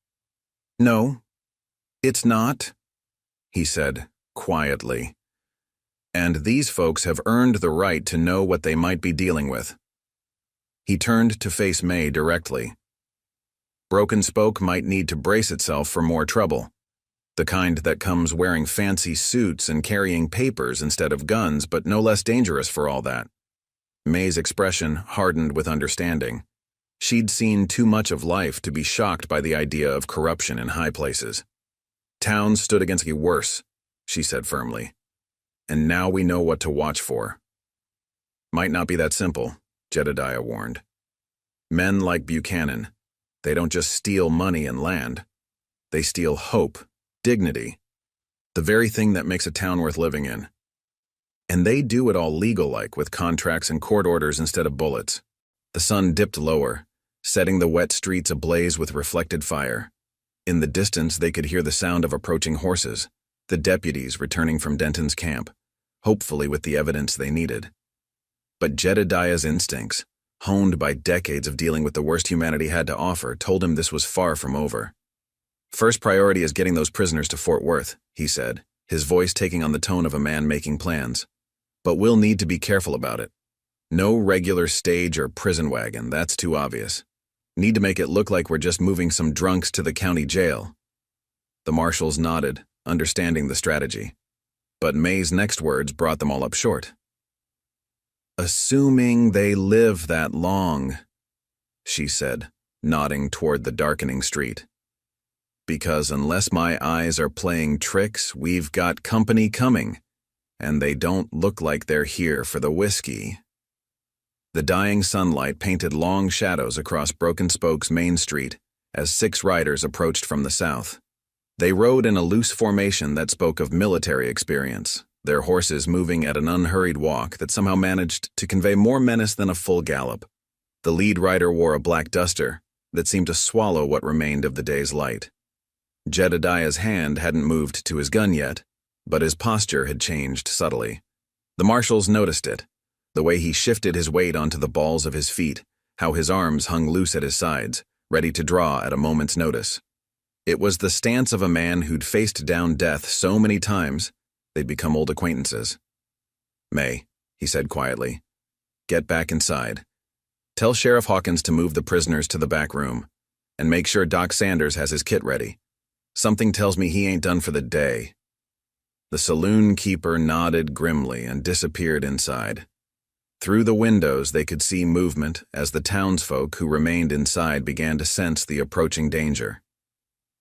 "No, it's not," he said, quietly. "And these folks have earned the right to know what they might be dealing with." He turned to face May directly. "Broken Spoke might need to brace itself for more trouble. The kind that comes wearing fancy suits and carrying papers instead of guns, but no less dangerous for all that." May's expression hardened with understanding. She'd seen too much of life to be shocked by the idea of corruption in high places. "Towns stood against you worse," she said firmly. "And now we know what to watch for." "Might not be that simple," Jedediah warned. "Men like Buchanan, they don't just steal money and land. They steal hope, dignity, the very thing that makes a town worth living in. And they do it all legal-like, with contracts and court orders instead of bullets." The sun dipped lower, setting the wet streets ablaze with reflected fire. In the distance, they could hear the sound of approaching horses, the deputies returning from Denton's camp, hopefully with the evidence they needed. But Jedediah's instincts, honed by decades of dealing with the worst humanity had to offer, told him this was far from over. "First priority is getting those prisoners to Fort Worth," he said, his voice taking on the tone of a man making plans. "But we'll need to be careful about it. No regular stage or prison wagon, that's too obvious. Need to make it look like we're just moving some drunks to the county jail. The marshals nodded, understanding the strategy. But May's next words brought them all up short. "Assuming they live that long," she said, nodding toward the darkening street. "Because unless my eyes are playing tricks, we've got company coming, and they don't look like they're here for the whiskey." The dying sunlight painted long shadows across Broken Spoke's main street as 6 riders approached from the south. They rode in a loose formation that spoke of military experience, their horses moving at an unhurried walk that somehow managed to convey more menace than a full gallop. The lead rider wore a black duster that seemed to swallow what remained of the day's light. Jedediah's hand hadn't moved to his gun yet, but his posture had changed subtly. The marshals noticed it, the way he shifted his weight onto the balls of his feet, how his arms hung loose at his sides, ready to draw at a moment's notice. It was the stance of a man who'd faced down death so many times they'd become old acquaintances. "May," he said quietly, "get back inside. Tell Sheriff Hawkins to move the prisoners to the back room, and make sure Doc Sanders has his kit ready. Something tells me he ain't done for the day." The saloon keeper nodded grimly and disappeared inside. Through the windows they could see movement as the townsfolk who remained inside began to sense the approaching danger.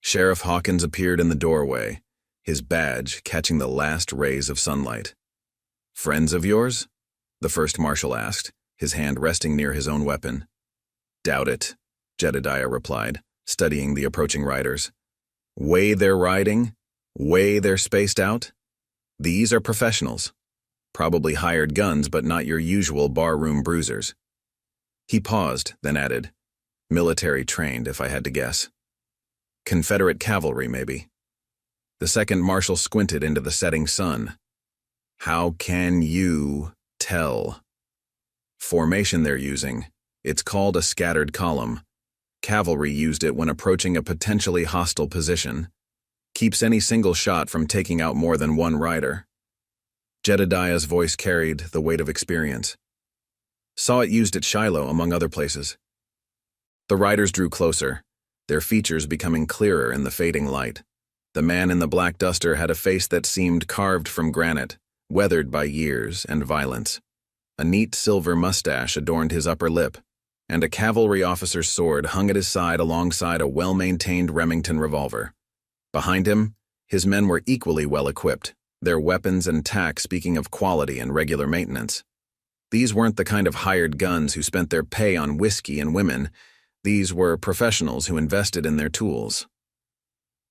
Sheriff Hawkins appeared in the doorway, his badge catching the last rays of sunlight. "Friends of yours?" the first marshal asked, his hand resting near his own weapon. "Doubt it," Jedediah replied, studying the approaching riders. "Way they're riding, way they're spaced out. These are professionals. Probably hired guns, but not your usual barroom bruisers." He paused, then added, "Military trained, if I had to guess. Confederate cavalry, maybe." The second marshal squinted into the setting sun. "How can you tell?" "Formation they're using. It's called a scattered column. Cavalry used it when approaching a potentially hostile position. Keeps any single shot from taking out more than one rider." Jedediah's voice carried the weight of experience. "Saw it used at Shiloh, among other places." The riders drew closer, their features becoming clearer in the fading light. The man in the black duster had a face that seemed carved from granite, weathered by years and violence. A neat silver mustache adorned his upper lip, and a cavalry officer's sword hung at his side alongside a well-maintained Remington revolver. Behind him, his men were equally well-equipped, their weapons and tack speaking of quality and regular maintenance. These weren't the kind of hired guns who spent their pay on whiskey and women. These were professionals who invested in their tools.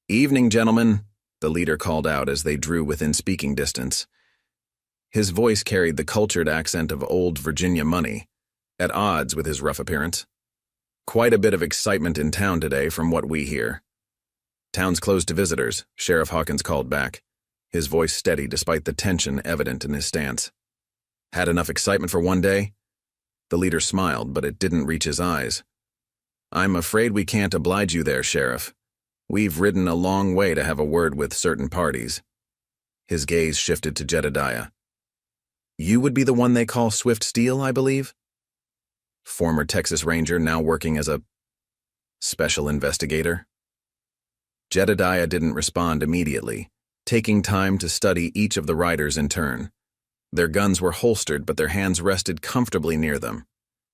"Evening, gentlemen," the leader called out as they drew within speaking distance. His voice carried the cultured accent of old Virginia money, at odds with his rough appearance. "Quite a bit of excitement in town today from what we hear." "Town's closed to visitors," Sheriff Hawkins called back, his voice steady despite the tension evident in his stance. "Had enough excitement for one day?" The leader smiled, but it didn't reach his eyes. "I'm afraid we can't oblige you there, Sheriff. We've ridden a long way to have a word with certain parties." His gaze shifted to Jedediah. "You would be the one they call Swift Steel, I believe?" Former Texas Ranger, now working as a special investigator. Jedediah didn't respond immediately, taking time to study each of the riders in turn. Their guns were holstered, but their hands rested comfortably near them.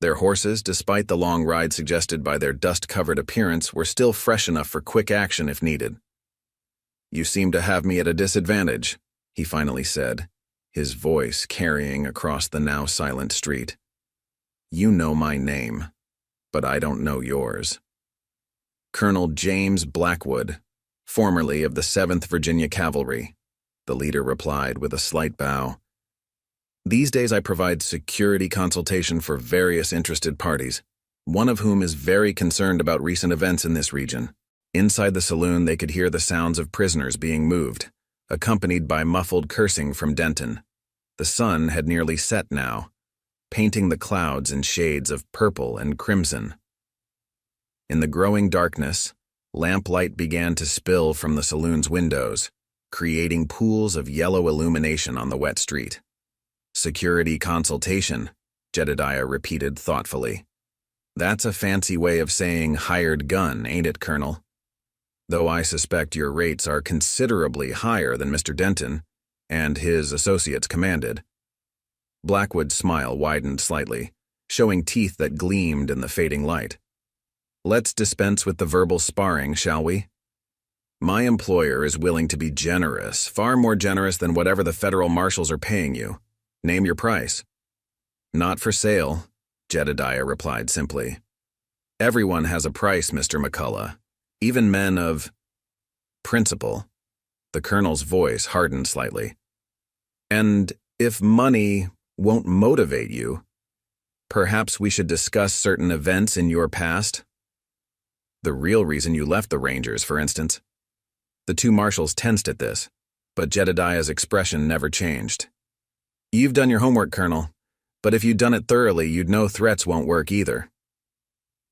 Their horses, despite the long ride suggested by their dust-covered appearance, were still fresh enough for quick action if needed. "You seem to have me at a disadvantage," he finally said, his voice carrying across the now silent street. "You know my name, but I don't know yours." "Colonel James Blackwood, formerly of the 7th Virginia Cavalry," the leader replied with a slight bow. "These days I provide security consultation for various interested parties, one of whom is very concerned about recent events in this region." Inside the saloon they could hear the sounds of prisoners being moved, accompanied by muffled cursing from Denton. The sun had nearly set now, painting the clouds in shades of purple and crimson. In the growing darkness, lamplight began to spill from the saloon's windows, creating pools of yellow illumination on the wet street. "Security consultation," Jedediah repeated thoughtfully. That's a fancy way of saying hired gun, ain't it, Colonel? Though I suspect your rates are considerably higher than Mr. Denton and his associates commanded. Blackwood's smile widened slightly, showing teeth that gleamed in the fading light. Let's dispense with the verbal sparring, shall we? My employer is willing to be generous, far more generous than whatever the federal marshals are paying you. Name your price. Not for sale, Jedediah replied simply. Everyone has a price, Mr. McCullough, even men of principle. The colonel's voice hardened slightly. And if money won't motivate you, perhaps we should discuss certain events in your past? The real reason you left the Rangers, for instance. The two marshals tensed at this, but Jedediah's expression never changed. You've done your homework, Colonel, but if you'd done it thoroughly, you'd know threats won't work either.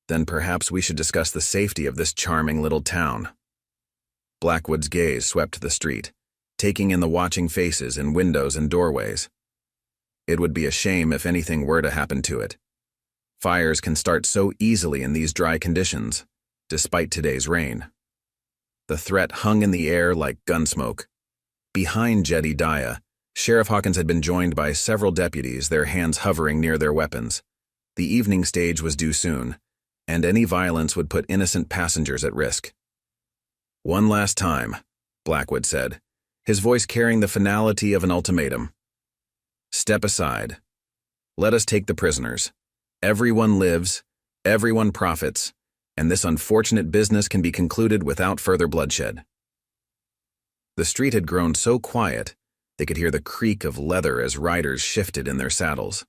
Then perhaps we should discuss the safety of this charming little town. Blackwood's gaze swept the street, taking in the watching faces in windows and doorways. It would be a shame if anything were to happen to it. Fires can start so easily in these dry conditions, despite today's rain. The threat hung in the air like gunsmoke. Behind Jedediah, Sheriff Hawkins had been joined by several deputies, their hands hovering near their weapons. The evening stage was due soon, and any violence would put innocent passengers at risk. One last time, Blackwood said, his voice carrying the finality of an ultimatum. Step aside. Let us take the prisoners. Everyone lives, everyone profits, and this unfortunate business can be concluded without further bloodshed. The street had grown so quiet, they could hear the creak of leather as riders shifted in their saddles.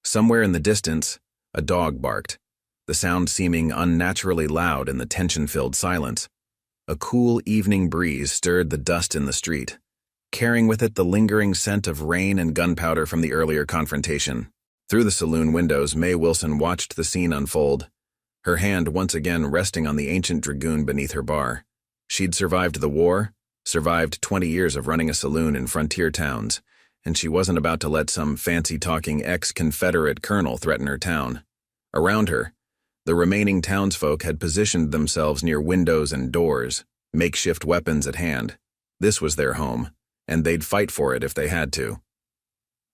Somewhere in the distance, a dog barked, the sound seeming unnaturally loud in the tension-filled silence. A cool evening breeze stirred the dust in the street, carrying with it the lingering scent of rain and gunpowder from the earlier confrontation. Through the saloon windows, May Wilson watched the scene unfold, her hand once again resting on the ancient dragoon beneath her bar. She'd survived the war, survived 20 years of running a saloon in frontier towns, and she wasn't about to let some fancy-talking ex-Confederate colonel threaten her town. Around her, the remaining townsfolk had positioned themselves near windows and doors, makeshift weapons at hand. This was their home, and they'd fight for it if they had to.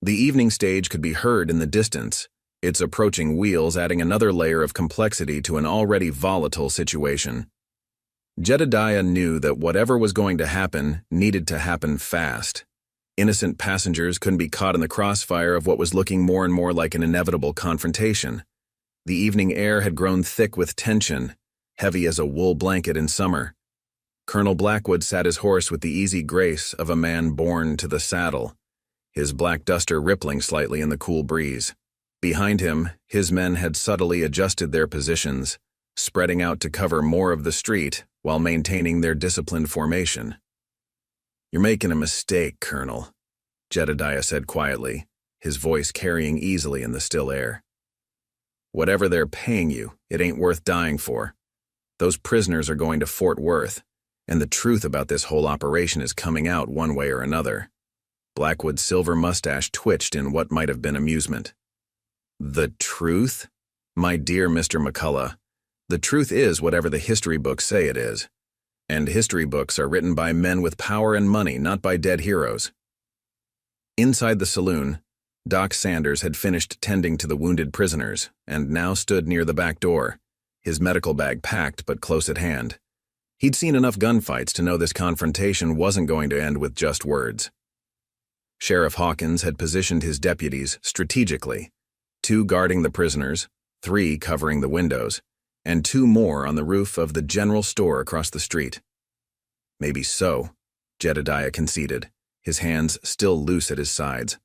The evening stage could be heard in the distance, its approaching wheels adding another layer of complexity to an already volatile situation. Jedediah knew that whatever was going to happen needed to happen fast. Innocent passengers couldn't be caught in the crossfire of what was looking more and more like an inevitable confrontation. The evening air had grown thick with tension, heavy as a wool blanket in summer. Colonel Blackwood sat his horse with the easy grace of a man born to the saddle, his black duster rippling slightly in the cool breeze. Behind him, his men had subtly adjusted their positions, spreading out to cover more of the street while maintaining their disciplined formation. You're making a mistake, Colonel, Jedediah said quietly, his voice carrying easily in the still air. Whatever they're paying you, it ain't worth dying for. Those prisoners are going to Fort Worth, and the truth about this whole operation is coming out one way or another. Blackwood's silver mustache twitched in what might have been amusement. The truth? My dear Mr. McCullough, the truth is whatever the history books say it is. And history books are written by men with power and money, not by dead heroes. Inside the saloon, Doc Sanders had finished tending to the wounded prisoners and now stood near the back door, his medical bag packed but close at hand. He'd seen enough gunfights to know this confrontation wasn't going to end with just words. Sheriff Hawkins had positioned his deputies strategically, 2 guarding the prisoners, 3 covering the windows, and 2 more on the roof of the general store across the street. Maybe so, Jedediah conceded, his hands still loose at his sides.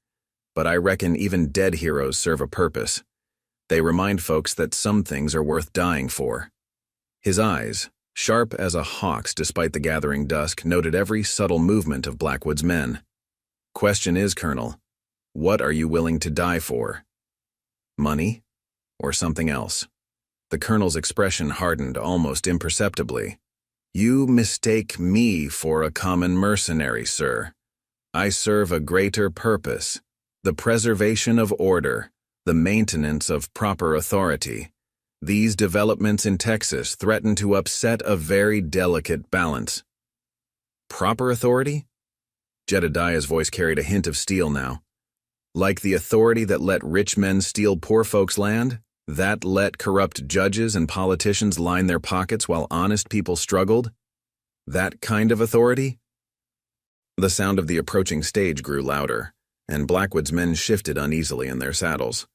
But I reckon even dead heroes serve a purpose. They remind folks that some things are worth dying for. His eyes, sharp as a hawk's despite the gathering dusk, noted every subtle movement of Blackwood's men. Question is, Colonel, what are you willing to die for? Money or something else? The colonel's expression hardened almost imperceptibly. You mistake me for a common mercenary, sir. I serve a greater purpose. The preservation of order, the maintenance of proper authority. These developments in Texas threaten to upset a very delicate balance. Proper authority? Jedediah's voice carried a hint of steel now. Like the authority that let rich men steal poor folks' land? That let corrupt judges and politicians line their pockets while honest people struggled? That kind of authority? The sound of the approaching stage grew louder, and Blackwood's men shifted uneasily in their saddles.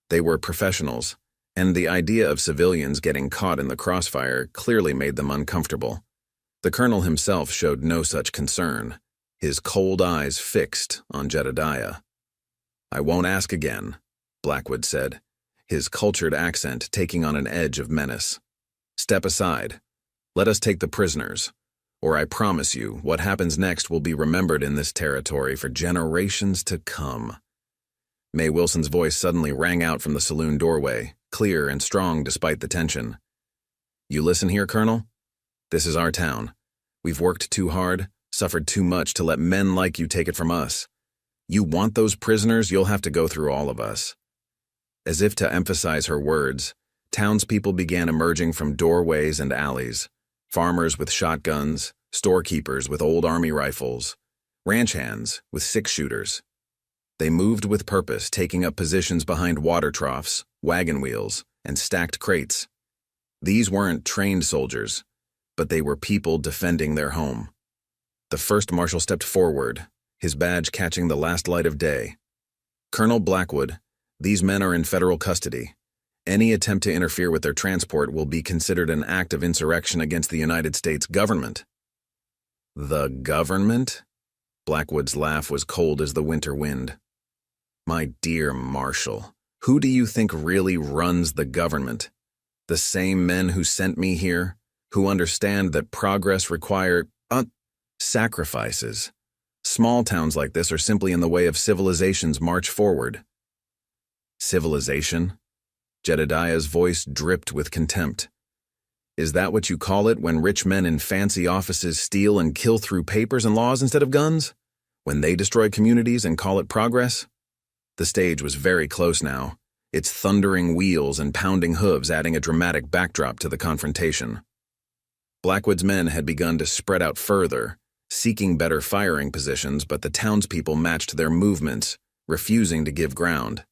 They were professionals, and the idea of civilians getting caught in the crossfire clearly made them uncomfortable. The colonel himself showed no such concern, his cold eyes fixed on Jedediah. "I won't ask again," Blackwood said, his cultured accent taking on an edge of menace. "Step aside. Let us take the prisoners, or I promise you what happens next will be remembered in this territory for generations to come." May Wilson's voice suddenly rang out from the saloon doorway, clear and strong despite the tension. "You listen here, Colonel? This is our town. We've worked too hard, suffered too much to let men like you take it from us. You want those prisoners, you'll have to go through all of us." As if to emphasize her words, townspeople began emerging from doorways and alleys, farmers with shotguns, storekeepers with old army rifles, ranch hands with six-shooters. They moved with purpose, taking up positions behind water troughs, wagon wheels, and stacked crates. These weren't trained soldiers, but they were people defending their home. The first marshal stepped forward, his badge catching the last light of day. "Colonel Blackwood, these men are in federal custody. Any attempt to interfere with their transport will be considered an act of insurrection against the United States government." "The government?" Blackwood's laugh was cold as the winter wind. "My dear Marshal, who do you think really runs the government? The same men who sent me here, who understand that progress requires sacrifices. Small towns like this are simply in the way of civilization's march forward." "Civilization?" Jedediah's voice dripped with contempt. "Is that what you call it when rich men in fancy offices steal and kill through papers and laws instead of guns? When they destroy communities and call it progress?" The stage was very close now, its thundering wheels and pounding hooves adding a dramatic backdrop to the confrontation. Blackwood's men had begun to spread out further, seeking better firing positions, but the townspeople matched their movements, refusing to give ground.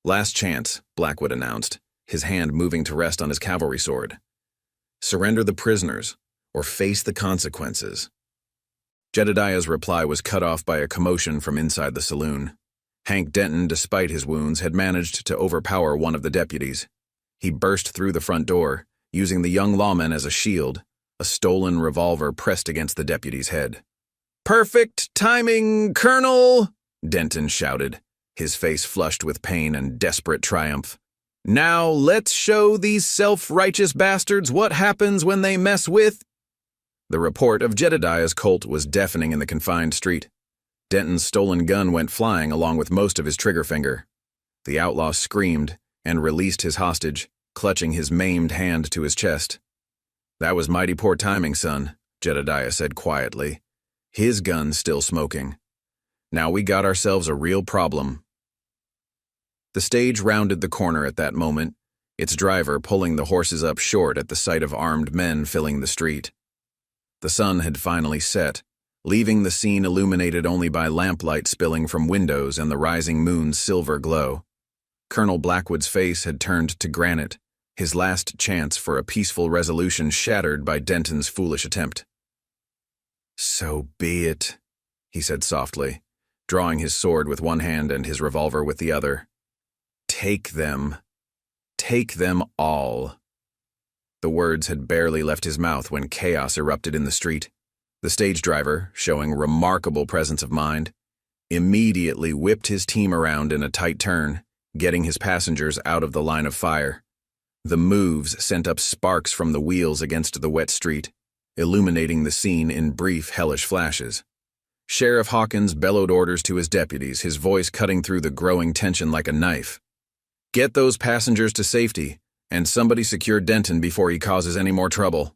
"Last chance," Blackwood announced, his hand moving to rest on his cavalry sword. "Surrender the prisoners, or face the consequences." Jedediah's reply was cut off by a commotion from inside the saloon. Hank Denton, despite his wounds, had managed to overpower one of the deputies. He burst through the front door, using the young lawman as a shield, a stolen revolver pressed against the deputy's head. "Perfect timing, Colonel!" Denton shouted, his face flushed with pain and desperate triumph. "Now let's show these self-righteous bastards what happens when they mess with—" The report of Jedediah's Colt was deafening in the confined street. Denton's stolen gun went flying along with most of his trigger finger. The outlaw screamed and released his hostage, clutching his maimed hand to his chest. "That was mighty poor timing, son," Jedediah said quietly, his gun still smoking. "Now we got ourselves a real problem." The stage rounded the corner at that moment, its driver pulling the horses up short at the sight of armed men filling the street. The sun had finally set, leaving the scene illuminated only by lamplight spilling from windows and the rising moon's silver glow. Colonel Blackwood's face had turned to granite, his last chance for a peaceful resolution shattered by Denton's foolish attempt. "So be it," he said softly, drawing his sword with one hand and his revolver with the other. "Take them. Take them all." The words had barely left his mouth when chaos erupted in the street. The stage driver, showing remarkable presence of mind, immediately whipped his team around in a tight turn, getting his passengers out of the line of fire. The moves sent up sparks from the wheels against the wet street, illuminating the scene in brief, hellish flashes. Sheriff Hawkins bellowed orders to his deputies, his voice cutting through the growing tension like a knife. "Get those passengers to safety, and somebody secure Denton before he causes any more trouble."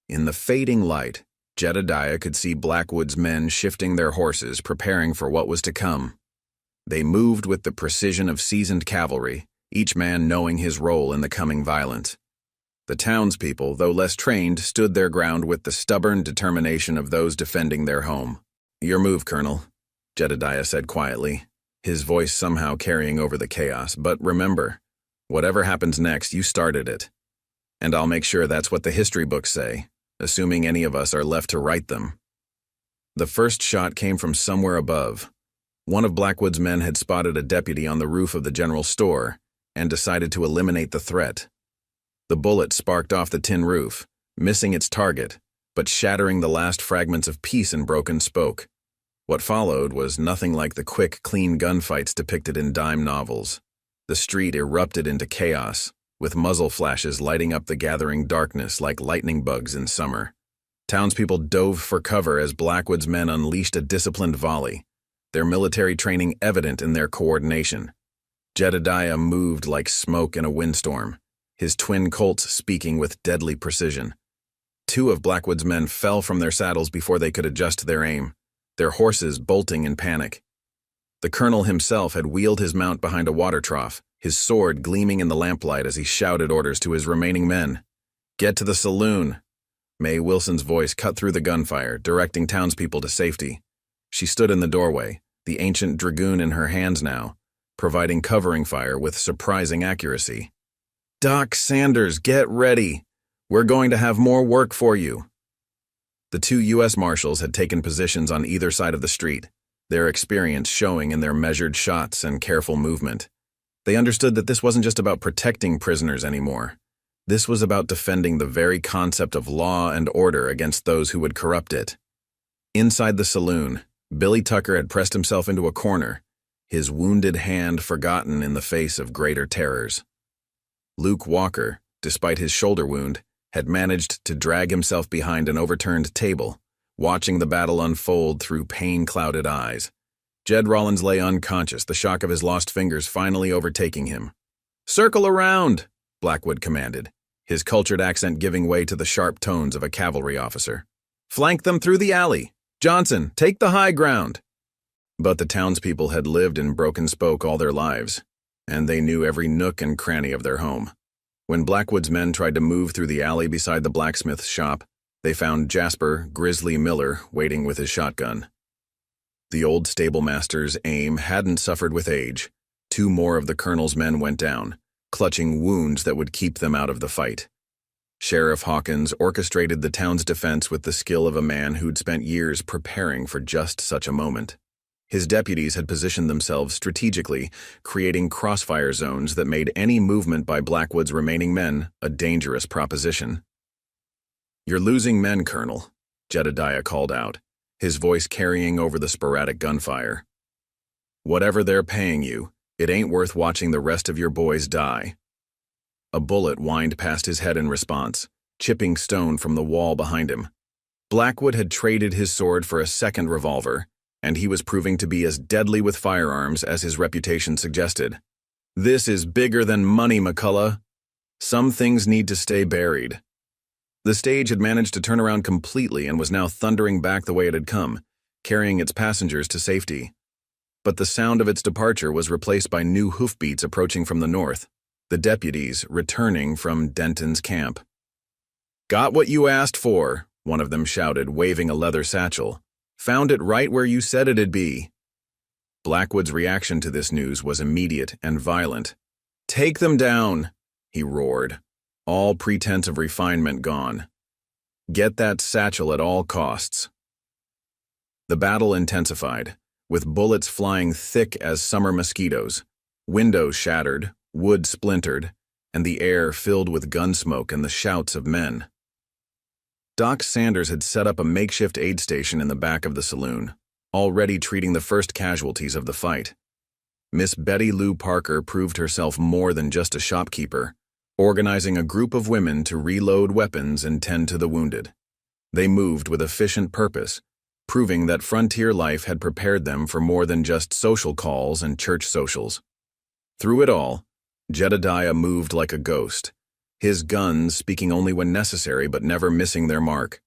In the fading light, Jedediah could see Blackwood's men shifting their horses, preparing for what was to come. They moved with the precision of seasoned cavalry, each man knowing his role in the coming violence. The townspeople, though less trained, stood their ground with the stubborn determination of those defending their home. "Your move, Colonel," Jedediah said quietly, his voice somehow carrying over the chaos. "But remember, whatever happens next, you started it. And I'll make sure that's what the history books say, assuming any of us are left to write them." The first shot came from somewhere above. One of Blackwood's men had spotted a deputy on the roof of the general store and decided to eliminate the threat. The bullet sparked off the tin roof, missing its target, but shattering the last fragments of peace in Broken Spoke. What followed was nothing like the quick, clean gunfights depicted in dime novels. The street erupted into chaos, with muzzle flashes lighting up the gathering darkness like lightning bugs in summer. Townspeople dove for cover as Blackwood's men unleashed a disciplined volley, their military training evident in their coordination. Jedediah moved like smoke in a windstorm, his twin Colts speaking with deadly precision. Two of Blackwood's men fell from their saddles before they could adjust their aim, their horses bolting in panic. The colonel himself had wheeled his mount behind a water trough, his sword gleaming in the lamplight as he shouted orders to his remaining men. "Get to the saloon." Mae Wilson's voice cut through the gunfire, directing townspeople to safety. She stood in the doorway, the ancient dragoon in her hands now, providing covering fire with surprising accuracy. "Doc Sanders, get ready. We're going to have more work for you." The two U.S. Marshals had taken positions on either side of the street, their experience showing in their measured shots and careful movement. They understood that this wasn't just about protecting prisoners anymore. This was about defending the very concept of law and order against those who would corrupt it. Inside the saloon, Billy Tucker had pressed himself into a corner, his wounded hand forgotten in the face of greater terrors. Luke Walker, despite his shoulder wound, had managed to drag himself behind an overturned table, watching the battle unfold through pain-clouded eyes. Jed Rollins lay unconscious, the shock of his lost fingers finally overtaking him. "Circle around," Blackwood commanded, his cultured accent giving way to the sharp tones of a cavalry officer. "Flank them through the alley. Johnson, take the high ground." But the townspeople had lived in Broken Spoke all their lives, and they knew every nook and cranny of their home. When Blackwood's men tried to move through the alley beside the blacksmith's shop, they found Jasper Grizzly Miller waiting with his shotgun. The old stablemaster's aim hadn't suffered with age. Two more of the colonel's men went down, clutching wounds that would keep them out of the fight. Sheriff Hawkins orchestrated the town's defense with the skill of a man who'd spent years preparing for just such a moment. His deputies had positioned themselves strategically, creating crossfire zones that made any movement by Blackwood's remaining men a dangerous proposition. "You're losing men, Colonel," Jedediah called out, his voice carrying over the sporadic gunfire. "Whatever they're paying you, it ain't worth watching the rest of your boys die." A bullet whined past his head in response, chipping stone from the wall behind him. Blackwood had traded his sword for a second revolver, and he was proving to be as deadly with firearms as his reputation suggested. "This is bigger than money, McCullough. Some things need to stay buried." The stage had managed to turn around completely and was now thundering back the way it had come, carrying its passengers to safety. But the sound of its departure was replaced by new hoofbeats approaching from the north, the deputies returning from Denton's camp. "Got what you asked for," one of them shouted, waving a leather satchel. "Found it right where you said it'd be." Blackwood's reaction to this news was immediate and violent. "Take them down," he roared, all pretense of refinement gone. "Get that satchel at all costs." The battle intensified, with bullets flying thick as summer mosquitoes, windows shattered, wood splintered, and the air filled with gun smoke and the shouts of men. Doc Sanders had set up a makeshift aid station in the back of the saloon, already treating the first casualties of the fight. Miss Betty Lou Parker proved herself more than just a shopkeeper, organizing a group of women to reload weapons and tend to the wounded. They moved with efficient purpose, proving that frontier life had prepared them for more than just social calls and church socials. Through it all, Jedediah moved like a ghost, his guns speaking only when necessary but never missing their mark.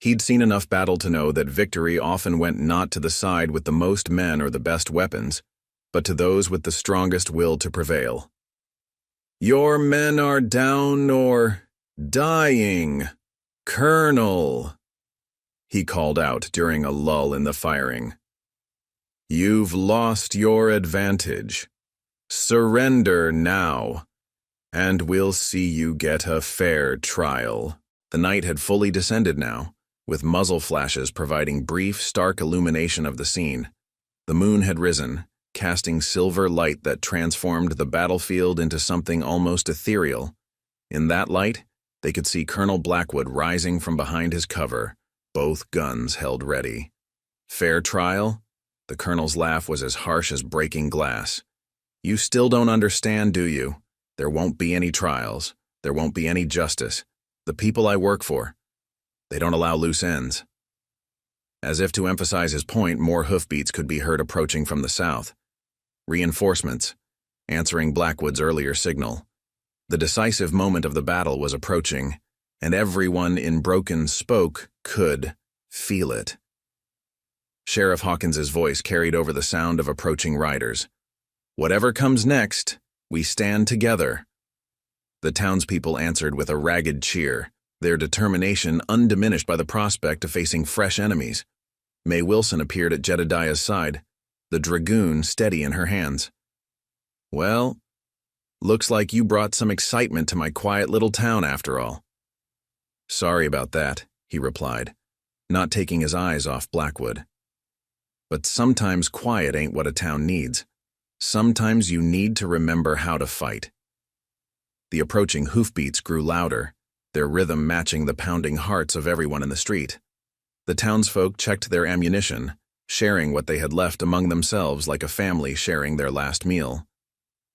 He'd seen enough battle to know that victory often went not to the side with the most men or the best weapons, but to those with the strongest will to prevail. Your men are down or dying, Colonel, he called out during a lull in the firing. You've lost your advantage. Surrender now, and we'll see you get a fair trial. The night had fully descended now, with muzzle flashes providing brief, stark illumination of the scene. The moon had risen, casting silver light that transformed the battlefield into something almost ethereal. In that light, they could see Colonel Blackwood rising from behind his cover, both guns held ready. Fair trial? The colonel's laugh was as harsh as breaking glass. You still don't understand, do you? There won't be any trials. There won't be any justice. The people I work for, they don't allow loose ends. As if to emphasize his point, more hoofbeats could be heard approaching from the south. Reinforcements, answering Blackwood's earlier signal. The decisive moment of the battle was approaching, and everyone in Broken Spoke could feel it. Sheriff Hawkins's voice carried over the sound of approaching riders. Whatever comes next, we stand together. The townspeople answered with a ragged cheer, their determination undiminished by the prospect of facing fresh enemies. May Wilson appeared at Jedediah's side, the dragoon steady in her hands. Well, looks like you brought some excitement to my quiet little town after all. Sorry about that, he replied, not taking his eyes off Blackwood. But sometimes quiet ain't what a town needs. Sometimes you need to remember how to fight. The approaching hoofbeats grew louder, their rhythm matching the pounding hearts of everyone in the street. The townsfolk checked their ammunition, sharing what they had left among themselves like a family sharing their last meal.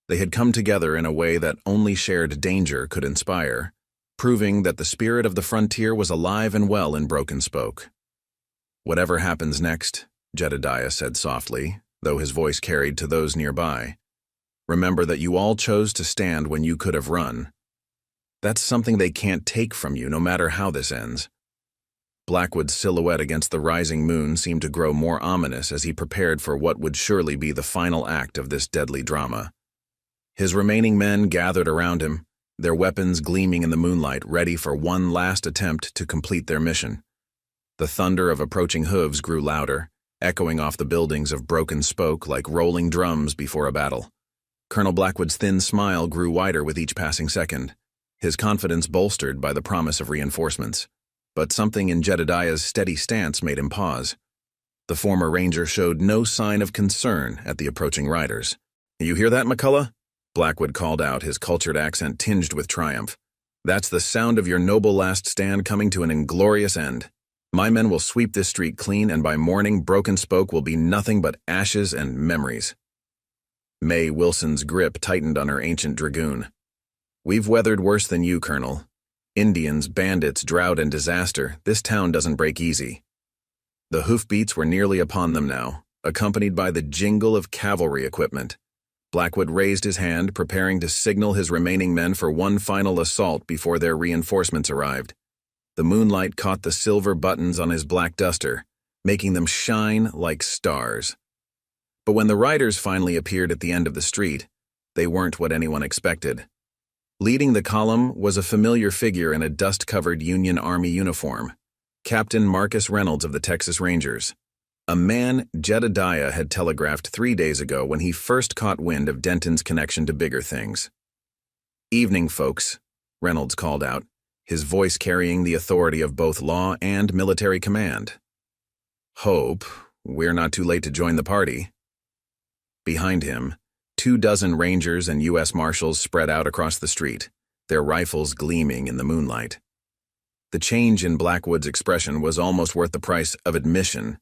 They had come together in a way that only shared danger could inspire, proving that the spirit of the frontier was alive and well in Broken Spoke. Whatever happens next, Jedediah said softly, though his voice carried to those nearby, remember that you all chose to stand when you could have run. That's something they can't take from you, no matter how this ends. Blackwood's silhouette against the rising moon seemed to grow more ominous as he prepared for what would surely be the final act of this deadly drama. His remaining men gathered around him, their weapons gleaming in the moonlight, ready for one last attempt to complete their mission. The thunder of approaching hooves grew louder, echoing off the buildings of Broken Spoke like rolling drums before a battle. Colonel Blackwood's thin smile grew wider with each passing second, his confidence bolstered by the promise of reinforcements. But something in Jedediah's steady stance made him pause. The former ranger showed no sign of concern at the approaching riders. You hear that, McCullough? Blackwood called out, his cultured accent tinged with triumph. That's the sound of your noble last stand coming to an inglorious end. My men will sweep this street clean, and by morning Broken Spoke will be nothing but ashes and memories. May Wilson's grip tightened on her ancient dragoon. We've weathered worse than you, Colonel. Indians, bandits, drought, and disaster, this town doesn't break easy. The hoofbeats were nearly upon them now, accompanied by the jingle of cavalry equipment. Blackwood raised his hand, preparing to signal his remaining men for one final assault before their reinforcements arrived. The moonlight caught the silver buttons on his black duster, making them shine like stars. But when the riders finally appeared at the end of the street, they weren't what anyone expected. Leading the column was a familiar figure in a dust-covered Union Army uniform, Captain Marcus Reynolds of the Texas Rangers, a man Jedediah had telegraphed 3 days ago when he first caught wind of Denton's connection to bigger things. "Evening, folks," Reynolds called out, his voice carrying the authority of both law and military command. "Hope we're not too late to join the party." Behind him, 24 Rangers and U.S. Marshals spread out across the street, their rifles gleaming in the moonlight. The change in Blackwood's expression was almost worth the price of admission.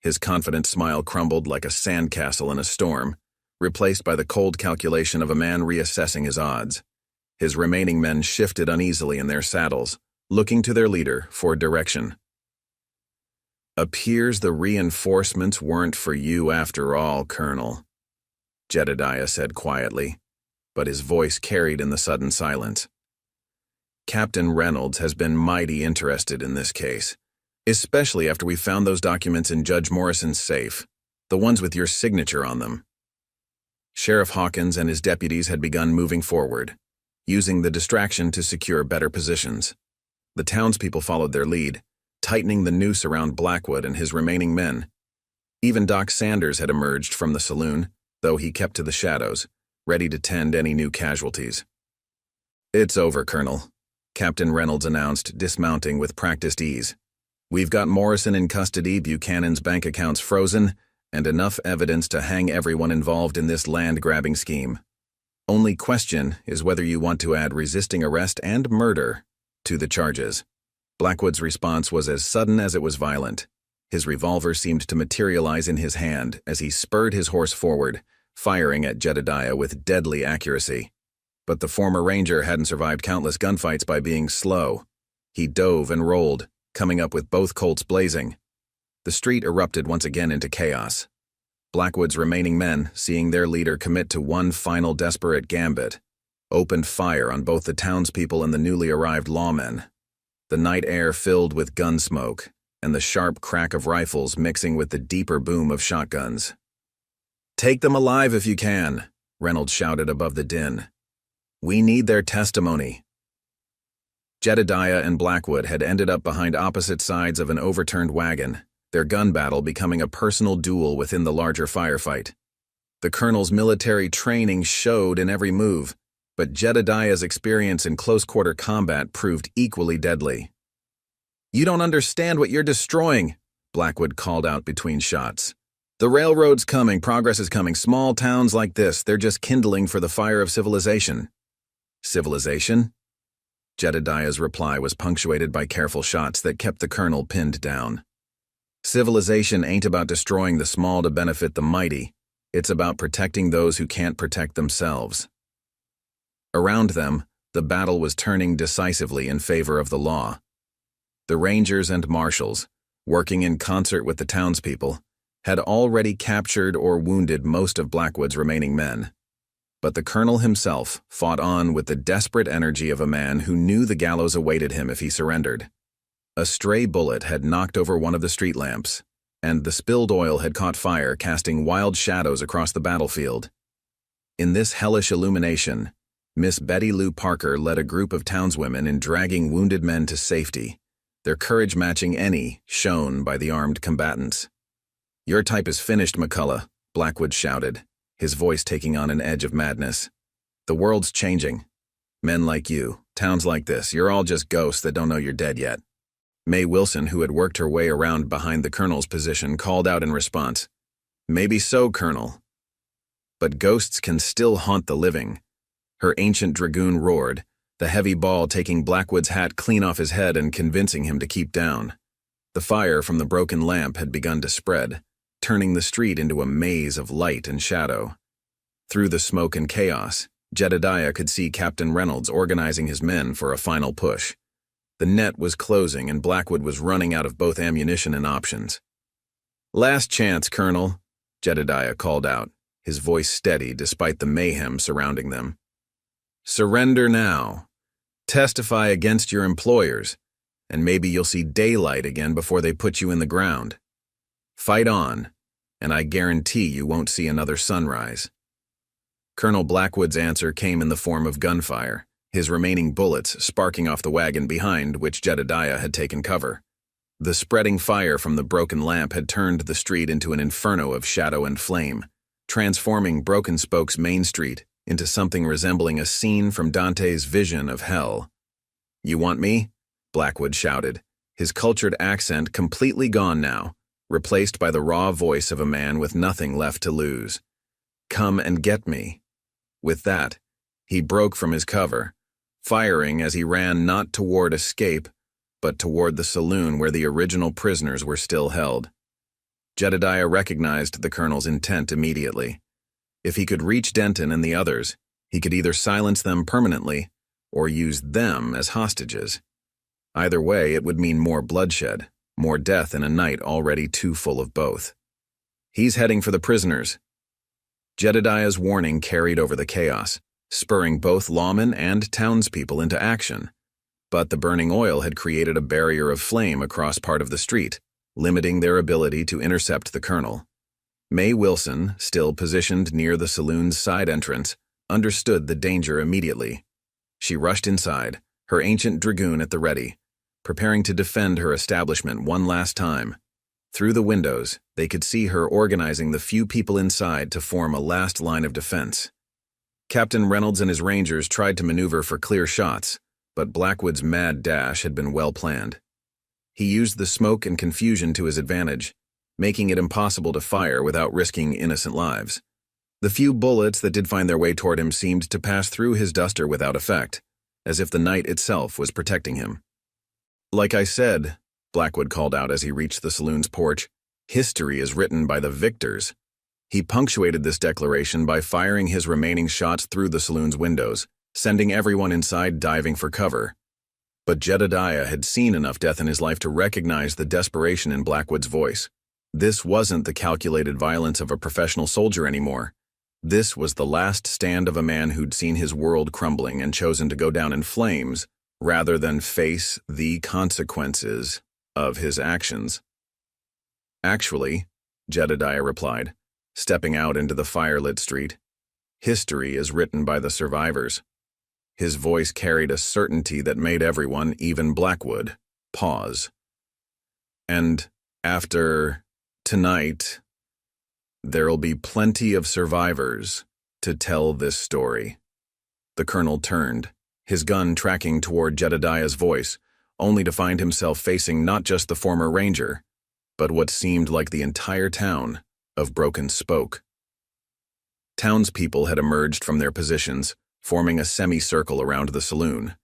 His confident smile crumbled like a sandcastle in a storm, replaced by the cold calculation of a man reassessing his odds. His remaining men shifted uneasily in their saddles, looking to their leader for direction. "Appears the reinforcements weren't for you after all, Colonel," Jedediah said quietly, but his voice carried in the sudden silence. "Captain Reynolds has been mighty interested in this case, especially after we found those documents in Judge Morrison's safe, the ones with your signature on them." Sheriff Hawkins and his deputies had begun moving forward, using the distraction to secure better positions. The townspeople followed their lead, tightening the noose around Blackwood and his remaining men. Even Doc Sanders had emerged from the saloon, though he kept to the shadows, ready to tend any new casualties. "It's over, Colonel," Captain Reynolds announced, dismounting with practiced ease. "We've got Morrison in custody, Buchanan's bank accounts frozen, and enough evidence to hang everyone involved in this land-grabbing scheme. Only question is whether you want to add resisting arrest and murder to the charges." Blackwood's response was as sudden as it was violent. His revolver seemed to materialize in his hand as he spurred his horse forward, firing at Jedediah with deadly accuracy. But the former ranger hadn't survived countless gunfights by being slow. He dove and rolled, coming up with both Colts blazing. The street erupted once again into chaos. Blackwood's remaining men, seeing their leader commit to one final desperate gambit, opened fire on both the townspeople and the newly arrived lawmen. The night air filled with gun smoke, and the sharp crack of rifles mixing with the deeper boom of shotguns. "Take them alive if you can," Reynolds shouted above the din. "We need their testimony." Jedediah and Blackwood had ended up behind opposite sides of an overturned wagon, their gun battle becoming a personal duel within the larger firefight. The colonel's military training showed in every move, but Jedediah's experience in close-quarter combat proved equally deadly. "You don't understand what you're destroying," Blackwood called out between shots. "The railroad's coming, progress is coming. Small towns like this, they're just kindling for the fire of civilization." "Civilization?" Jedediah's reply was punctuated by careful shots that kept the colonel pinned down. "Civilization ain't about destroying the small to benefit the mighty. It's about protecting those who can't protect themselves." Around them, the battle was turning decisively in favor of the law. The rangers and marshals, working in concert with the townspeople, had already captured or wounded most of Blackwood's remaining men. But the colonel himself fought on with the desperate energy of a man who knew the gallows awaited him if he surrendered. A stray bullet had knocked over one of the street lamps, and the spilled oil had caught fire, casting wild shadows across the battlefield. In this hellish illumination, Miss Betty Lou Parker led a group of townswomen in dragging wounded men to safety, their courage matching any shown by the armed combatants. "Your type is finished, McCullough," Blackwood shouted, his voice taking on an edge of madness. "The world's changing. Men like you, towns like this, you're all just ghosts that don't know you're dead yet." May Wilson, who had worked her way around behind the colonel's position, called out in response, "Maybe so, Colonel. But ghosts can still haunt the living." Her ancient dragoon roared, the heavy ball taking Blackwood's hat clean off his head and convincing him to keep down. The fire from the broken lamp had begun to spread, turning the street into a maze of light and shadow. Through the smoke and chaos, Jedediah could see Captain Reynolds organizing his men for a final push. The net was closing and Blackwood was running out of both ammunition and options. "Last chance, Colonel," Jedediah called out, his voice steady despite the mayhem surrounding them. "Surrender now. Testify against your employers, and maybe you'll see daylight again before they put you in the ground. Fight on, and I guarantee you won't see another sunrise." Colonel Blackwood's answer came in the form of gunfire, his remaining bullets sparking off the wagon behind which Jedediah had taken cover. The spreading fire from the broken lamp had turned the street into an inferno of shadow and flame, transforming Broken Spoke's main street into something resembling a scene from Dante's Vision of Hell. "You want me?" Blackwood shouted, his cultured accent completely gone now, replaced by the raw voice of a man with nothing left to lose. "Come and get me." With that, he broke from his cover, firing as he ran not toward escape, but toward the saloon where the original prisoners were still held. Jedediah recognized the colonel's intent immediately. If he could reach Denton and the others, he could either silence them permanently or use them as hostages. Either way, it would mean more bloodshed, more death in a night already too full of both. "He's heading for the prisoners." Jedediah's warning carried over the chaos, spurring both lawmen and townspeople into action. But the burning oil had created a barrier of flame across part of the street, limiting their ability to intercept the colonel. May Wilson, still positioned near the saloon's side entrance, understood the danger immediately. She rushed inside, her ancient dragoon at the ready, preparing to defend her establishment one last time. Through the windows, they could see her organizing the few people inside to form a last line of defense. Captain Reynolds and his rangers tried to maneuver for clear shots, but Blackwood's mad dash had been well planned. He used the smoke and confusion to his advantage, making it impossible to fire without risking innocent lives. The few bullets that did find their way toward him seemed to pass through his duster without effect, as if the night itself was protecting him. "Like I said," Blackwood called out as he reached the saloon's porch, "history is written by the victors." He punctuated this declaration by firing his remaining shots through the saloon's windows, sending everyone inside diving for cover. But Jedediah had seen enough death in his life to recognize the desperation in Blackwood's voice. This wasn't the calculated violence of a professional soldier anymore. This was the last stand of a man who'd seen his world crumbling and chosen to go down in flames rather than face the consequences of his actions. "Actually," Jedediah replied, stepping out into the firelit street, "history is written by the survivors." His voice carried a certainty that made everyone, even Blackwood, pause. "And after tonight, there'll be plenty of survivors to tell this story." The colonel turned, his gun tracking toward Jedediah's voice, only to find himself facing not just the former ranger, but what seemed like the entire town of Broken Spoke. Townspeople had emerged from their positions, forming a semicircle around the saloon.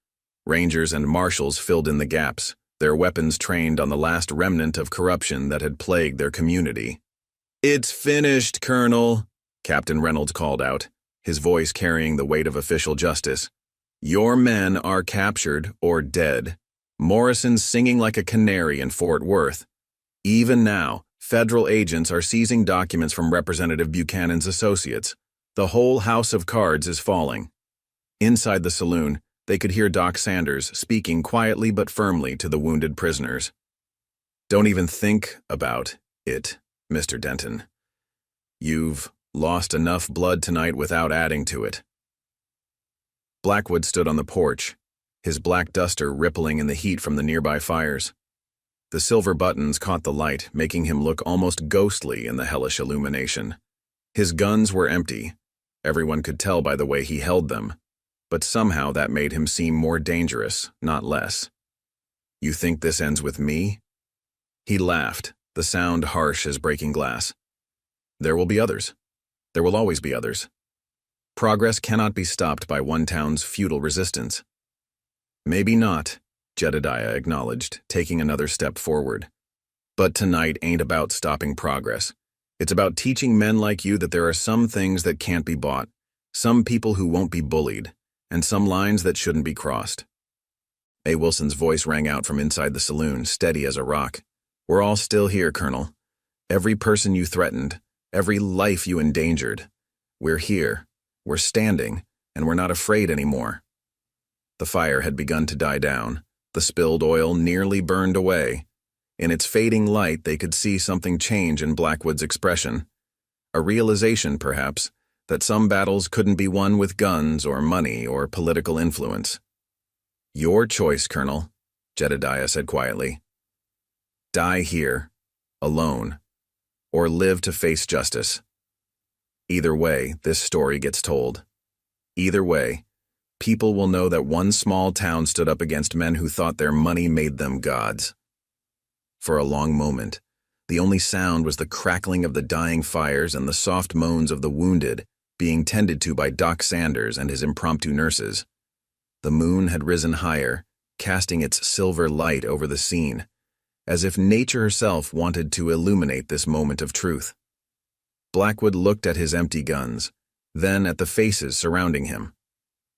Rangers and marshals filled in the gaps, their weapons trained on the last remnant of corruption that had plagued their community. "It's finished, Colonel," Captain Reynolds called out, his voice carrying the weight of official justice. "Your men are captured or dead. Morrison's singing like a canary in Fort Worth. Even now, federal agents are seizing documents from Representative Buchanan's associates. The whole house of cards is falling." Inside the saloon, they could hear Doc Sanders speaking quietly but firmly to the wounded prisoners. "Don't even think about it, Mr. Denton. You've lost enough blood tonight without adding to it." Blackwood stood on the porch, his black duster rippling in the heat from the nearby fires. The silver buttons caught the light, making him look almost ghostly in the hellish illumination. His guns were empty. Everyone could tell by the way he held them, but somehow that made him seem more dangerous, not less. "You think this ends with me?" He laughed, the sound harsh as breaking glass. "There will be others. There will always be others. Progress cannot be stopped by one town's futile resistance." "Maybe not," Jedediah acknowledged, taking another step forward. "But tonight ain't about stopping progress. It's about teaching men like you that there are some things that can't be bought, some people who won't be bullied, and some lines that shouldn't be crossed." A. Wilson's voice rang out from inside the saloon, steady as a rock. "We're all still here, Colonel. Every person you threatened, every life you endangered. We're here, we're standing, and we're not afraid anymore." The fire had begun to die down, the spilled oil nearly burned away. In its fading light, they could see something change in Blackwood's expression. A realization, perhaps, that some battles couldn't be won with guns or money or political influence. "Your choice, Colonel," Jedediah said quietly. "Die here, alone, or live to face justice. Either way, this story gets told. Either way, people will know that one small town stood up against men who thought their money made them gods." For a long moment, the only sound was the crackling of the dying fires and the soft moans of the wounded being tended to by Doc Sanders and his impromptu nurses. The moon had risen higher, casting its silver light over the scene, as if nature herself wanted to illuminate this moment of truth. Blackwood looked at his empty guns, then at the faces surrounding him.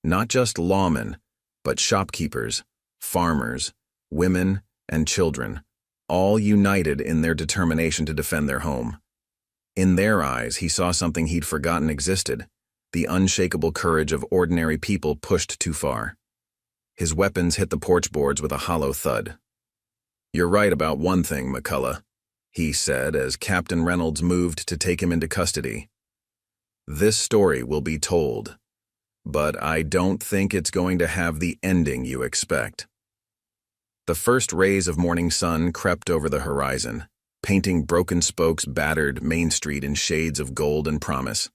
Not just lawmen, but shopkeepers, farmers, women, and children, all united in their determination to defend their home. In their eyes, he saw something he'd forgotten existed, the unshakable courage of ordinary people pushed too far. His weapons hit the porch boards with a hollow thud. "You're right about one thing, McCullough," he said as Captain Reynolds moved to take him into custody. "This story will be told. but I don't think it's going to have the ending you expect. The first rays of morning sun crept over the horizon, painting Broken Spoke's battered Main Street in shades of gold and promise.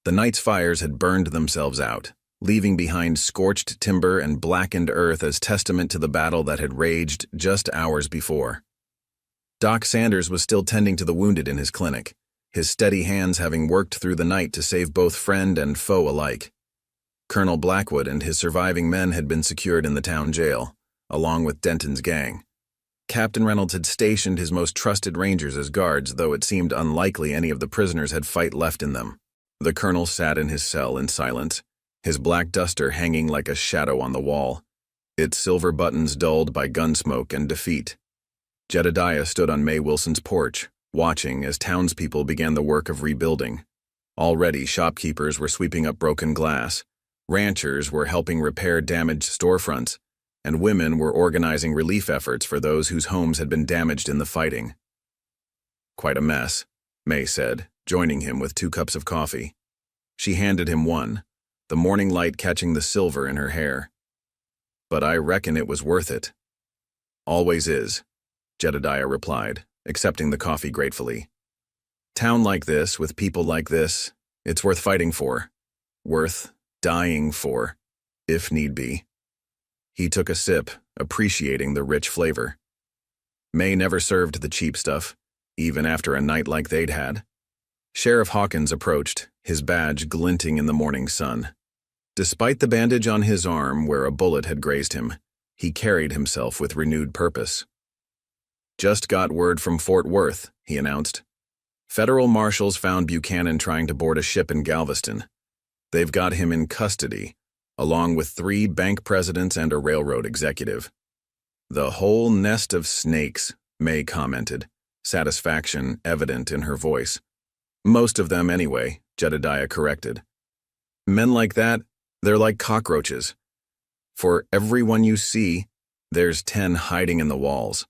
The night's fires had burned themselves out, leaving behind scorched timber and blackened earth as testament to the battle that had raged just hours before. Doc Sanders was still tending to the wounded in his clinic, his steady hands having worked through the night to save both friend and foe alike. Colonel Blackwood and his surviving men had been secured in the town jail, along with Denton's gang. Captain Reynolds had stationed his most trusted rangers as guards, though it seemed unlikely any of the prisoners had fight left in them. The colonel sat in his cell in silence, his black duster hanging like a shadow on the wall, its silver buttons dulled by gun smoke and defeat. Jedediah stood on May Wilson's porch, watching as townspeople began the work of rebuilding. Already, shopkeepers were sweeping up broken glass, ranchers were helping repair damaged storefronts, and women were organizing relief efforts for those whose homes had been damaged in the fighting. "Quite a mess," May said, joining him with 2 cups of coffee. She handed him one, the morning light catching the silver in her hair. "But I reckon it was worth it." "Always is," Jedediah replied, accepting the coffee gratefully. "Town like this, with people like this, it's worth fighting for. Worth dying for, if need be." He took a sip, appreciating the rich flavor. May never served the cheap stuff, even after a night like they'd had. Sheriff Hawkins approached, his badge glinting in the morning sun. Despite the bandage on his arm where a bullet had grazed him, he carried himself with renewed purpose. "Just got word from Fort Worth," he announced. "Federal marshals found Buchanan trying to board a ship in Galveston. They've got him in custody, along with 3 bank presidents and a railroad executive." "The whole nest of snakes," May commented, satisfaction evident in her voice. "Most of them, anyway," Jedediah corrected. "Men like that, they're like cockroaches. For every one you see, there's 10 hiding in the walls."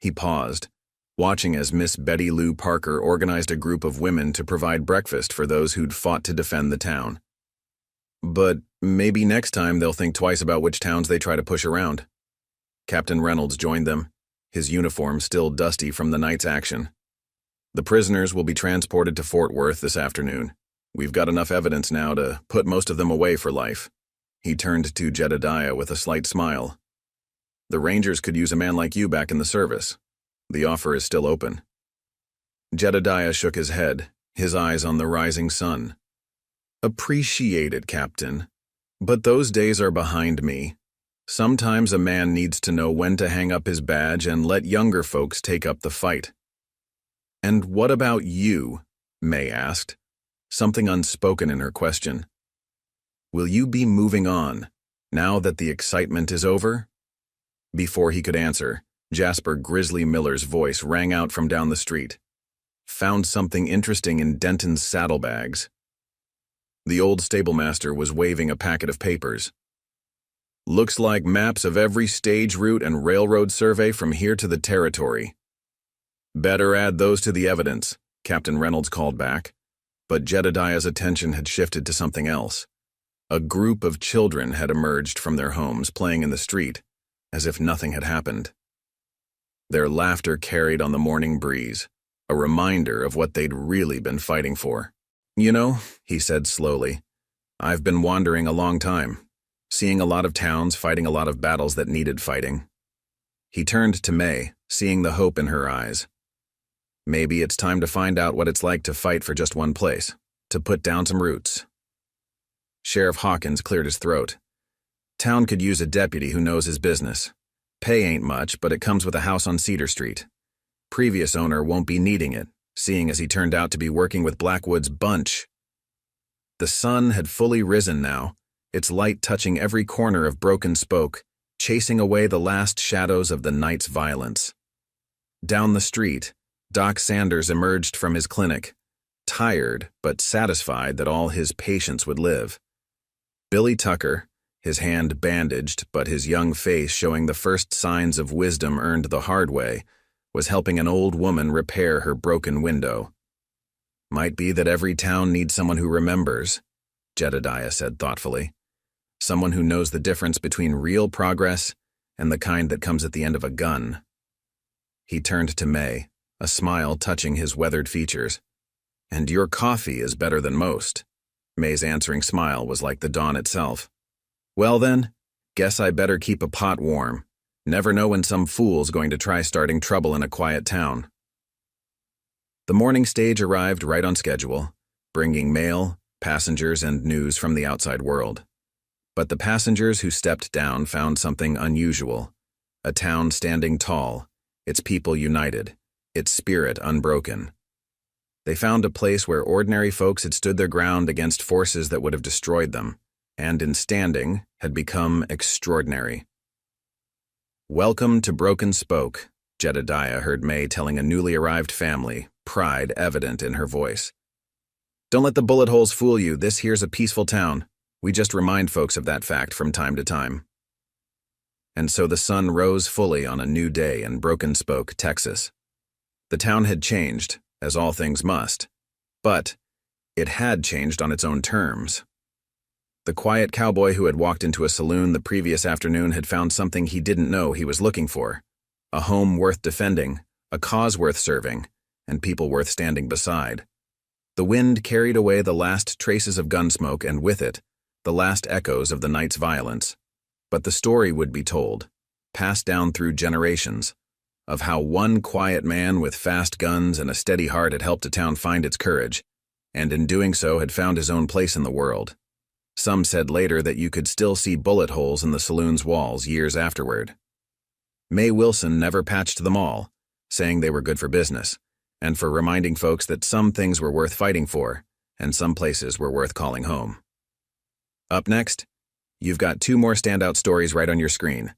He paused, watching as Miss Betty Lou Parker organized a group of women to provide breakfast for those who'd fought to defend the town. "But maybe next time they'll think twice about which towns they try to push around." Captain Reynolds joined them, his uniform still dusty from the night's action. "The prisoners will be transported to Fort Worth this afternoon. We've got enough evidence now to put most of them away for life." He turned to Jedediah with a slight smile. "The Rangers could use a man like you back in the service. The offer is still open." Jedediah shook his head, his eyes on the rising sun. "Appreciate it, Captain. But those days are behind me. Sometimes a man needs to know when to hang up his badge and let younger folks take up the fight." "And what about you?" May asked, something unspoken in her question. "Will you be moving on, now that the excitement is over?" Before he could answer, Jasper Grizzly Miller's voice rang out from down the street. "Found something interesting in Denton's saddlebags." The old stablemaster was waving a packet of papers. "Looks like maps of every stage route and railroad survey from here to the territory." "Better add those to the evidence," Captain Reynolds called back, but Jedediah's attention had shifted to something else. A group of children had emerged from their homes playing in the street, as if nothing had happened. Their laughter carried on the morning breeze, a reminder of what they'd really been fighting for. "You know," he said slowly, "I've been wandering a long time, seeing a lot of towns fighting a lot of battles that needed fighting." He turned to May, seeing the hope in her eyes. "Maybe it's time to find out what it's like to fight for just one place, to put down some roots." Sheriff Hawkins cleared his throat. "Town could use a deputy who knows his business. Pay ain't much, but it comes with a house on Cedar Street. Previous owner won't be needing it, seeing as he turned out to be working with Blackwood's bunch." The sun had fully risen now, its light touching every corner of Broken Spoke, chasing away the last shadows of the night's violence. Down the street, Doc Sanders emerged from his clinic, tired but satisfied that all his patients would live. Billy Tucker, his hand bandaged but his young face showing the first signs of wisdom earned the hard way, was helping an old woman repair her broken window. Might be that every town needs someone who remembers, Jedediah said thoughtfully. Someone who knows the difference between real progress and the kind that comes at the end of a gun. He turned to May, a smile touching his weathered features. And your coffee is better than most. May's answering smile was like the dawn itself. Well then, guess I better keep a pot warm. Never know when some fool's going to try starting trouble in a quiet town. The morning stage arrived right on schedule, bringing mail, passengers, and news from the outside world. But the passengers who stepped down found something unusual. A town standing tall, its people united, its spirit unbroken. They found a place where ordinary folks had stood their ground against forces that would have destroyed them, and in standing, had become extraordinary. Welcome to Broken Spoke, Jedediah heard May telling a newly arrived family, pride evident in her voice. Don't let the bullet holes fool you, this here's a peaceful town. We just remind folks of that fact from time to time. And so the sun rose fully on a new day in Broken Spoke, Texas. The town had changed, as all things must, but it had changed on its own terms. The quiet cowboy who had walked into a saloon the previous afternoon had found something he didn't know he was looking for. A home worth defending, a cause worth serving, and people worth standing beside. The wind carried away the last traces of gunsmoke and with it, the last echoes of the night's violence. But the story would be told, passed down through generations, of how one quiet man with fast guns and a steady heart had helped a town find its courage, and in doing so had found his own place in the world. Some said later that you could still see bullet holes in the saloon's walls years afterward. May Wilson never patched them all, saying they were good for business, and for reminding folks that some things were worth fighting for, and some places were worth calling home. Up next, you've got 2 more standout stories right on your screen.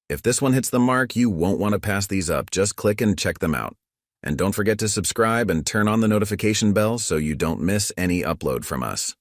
If this one hits the mark, you won't want to pass these up. Just click and check them out. And don't forget to subscribe and turn on the notification bell so you don't miss any upload from us.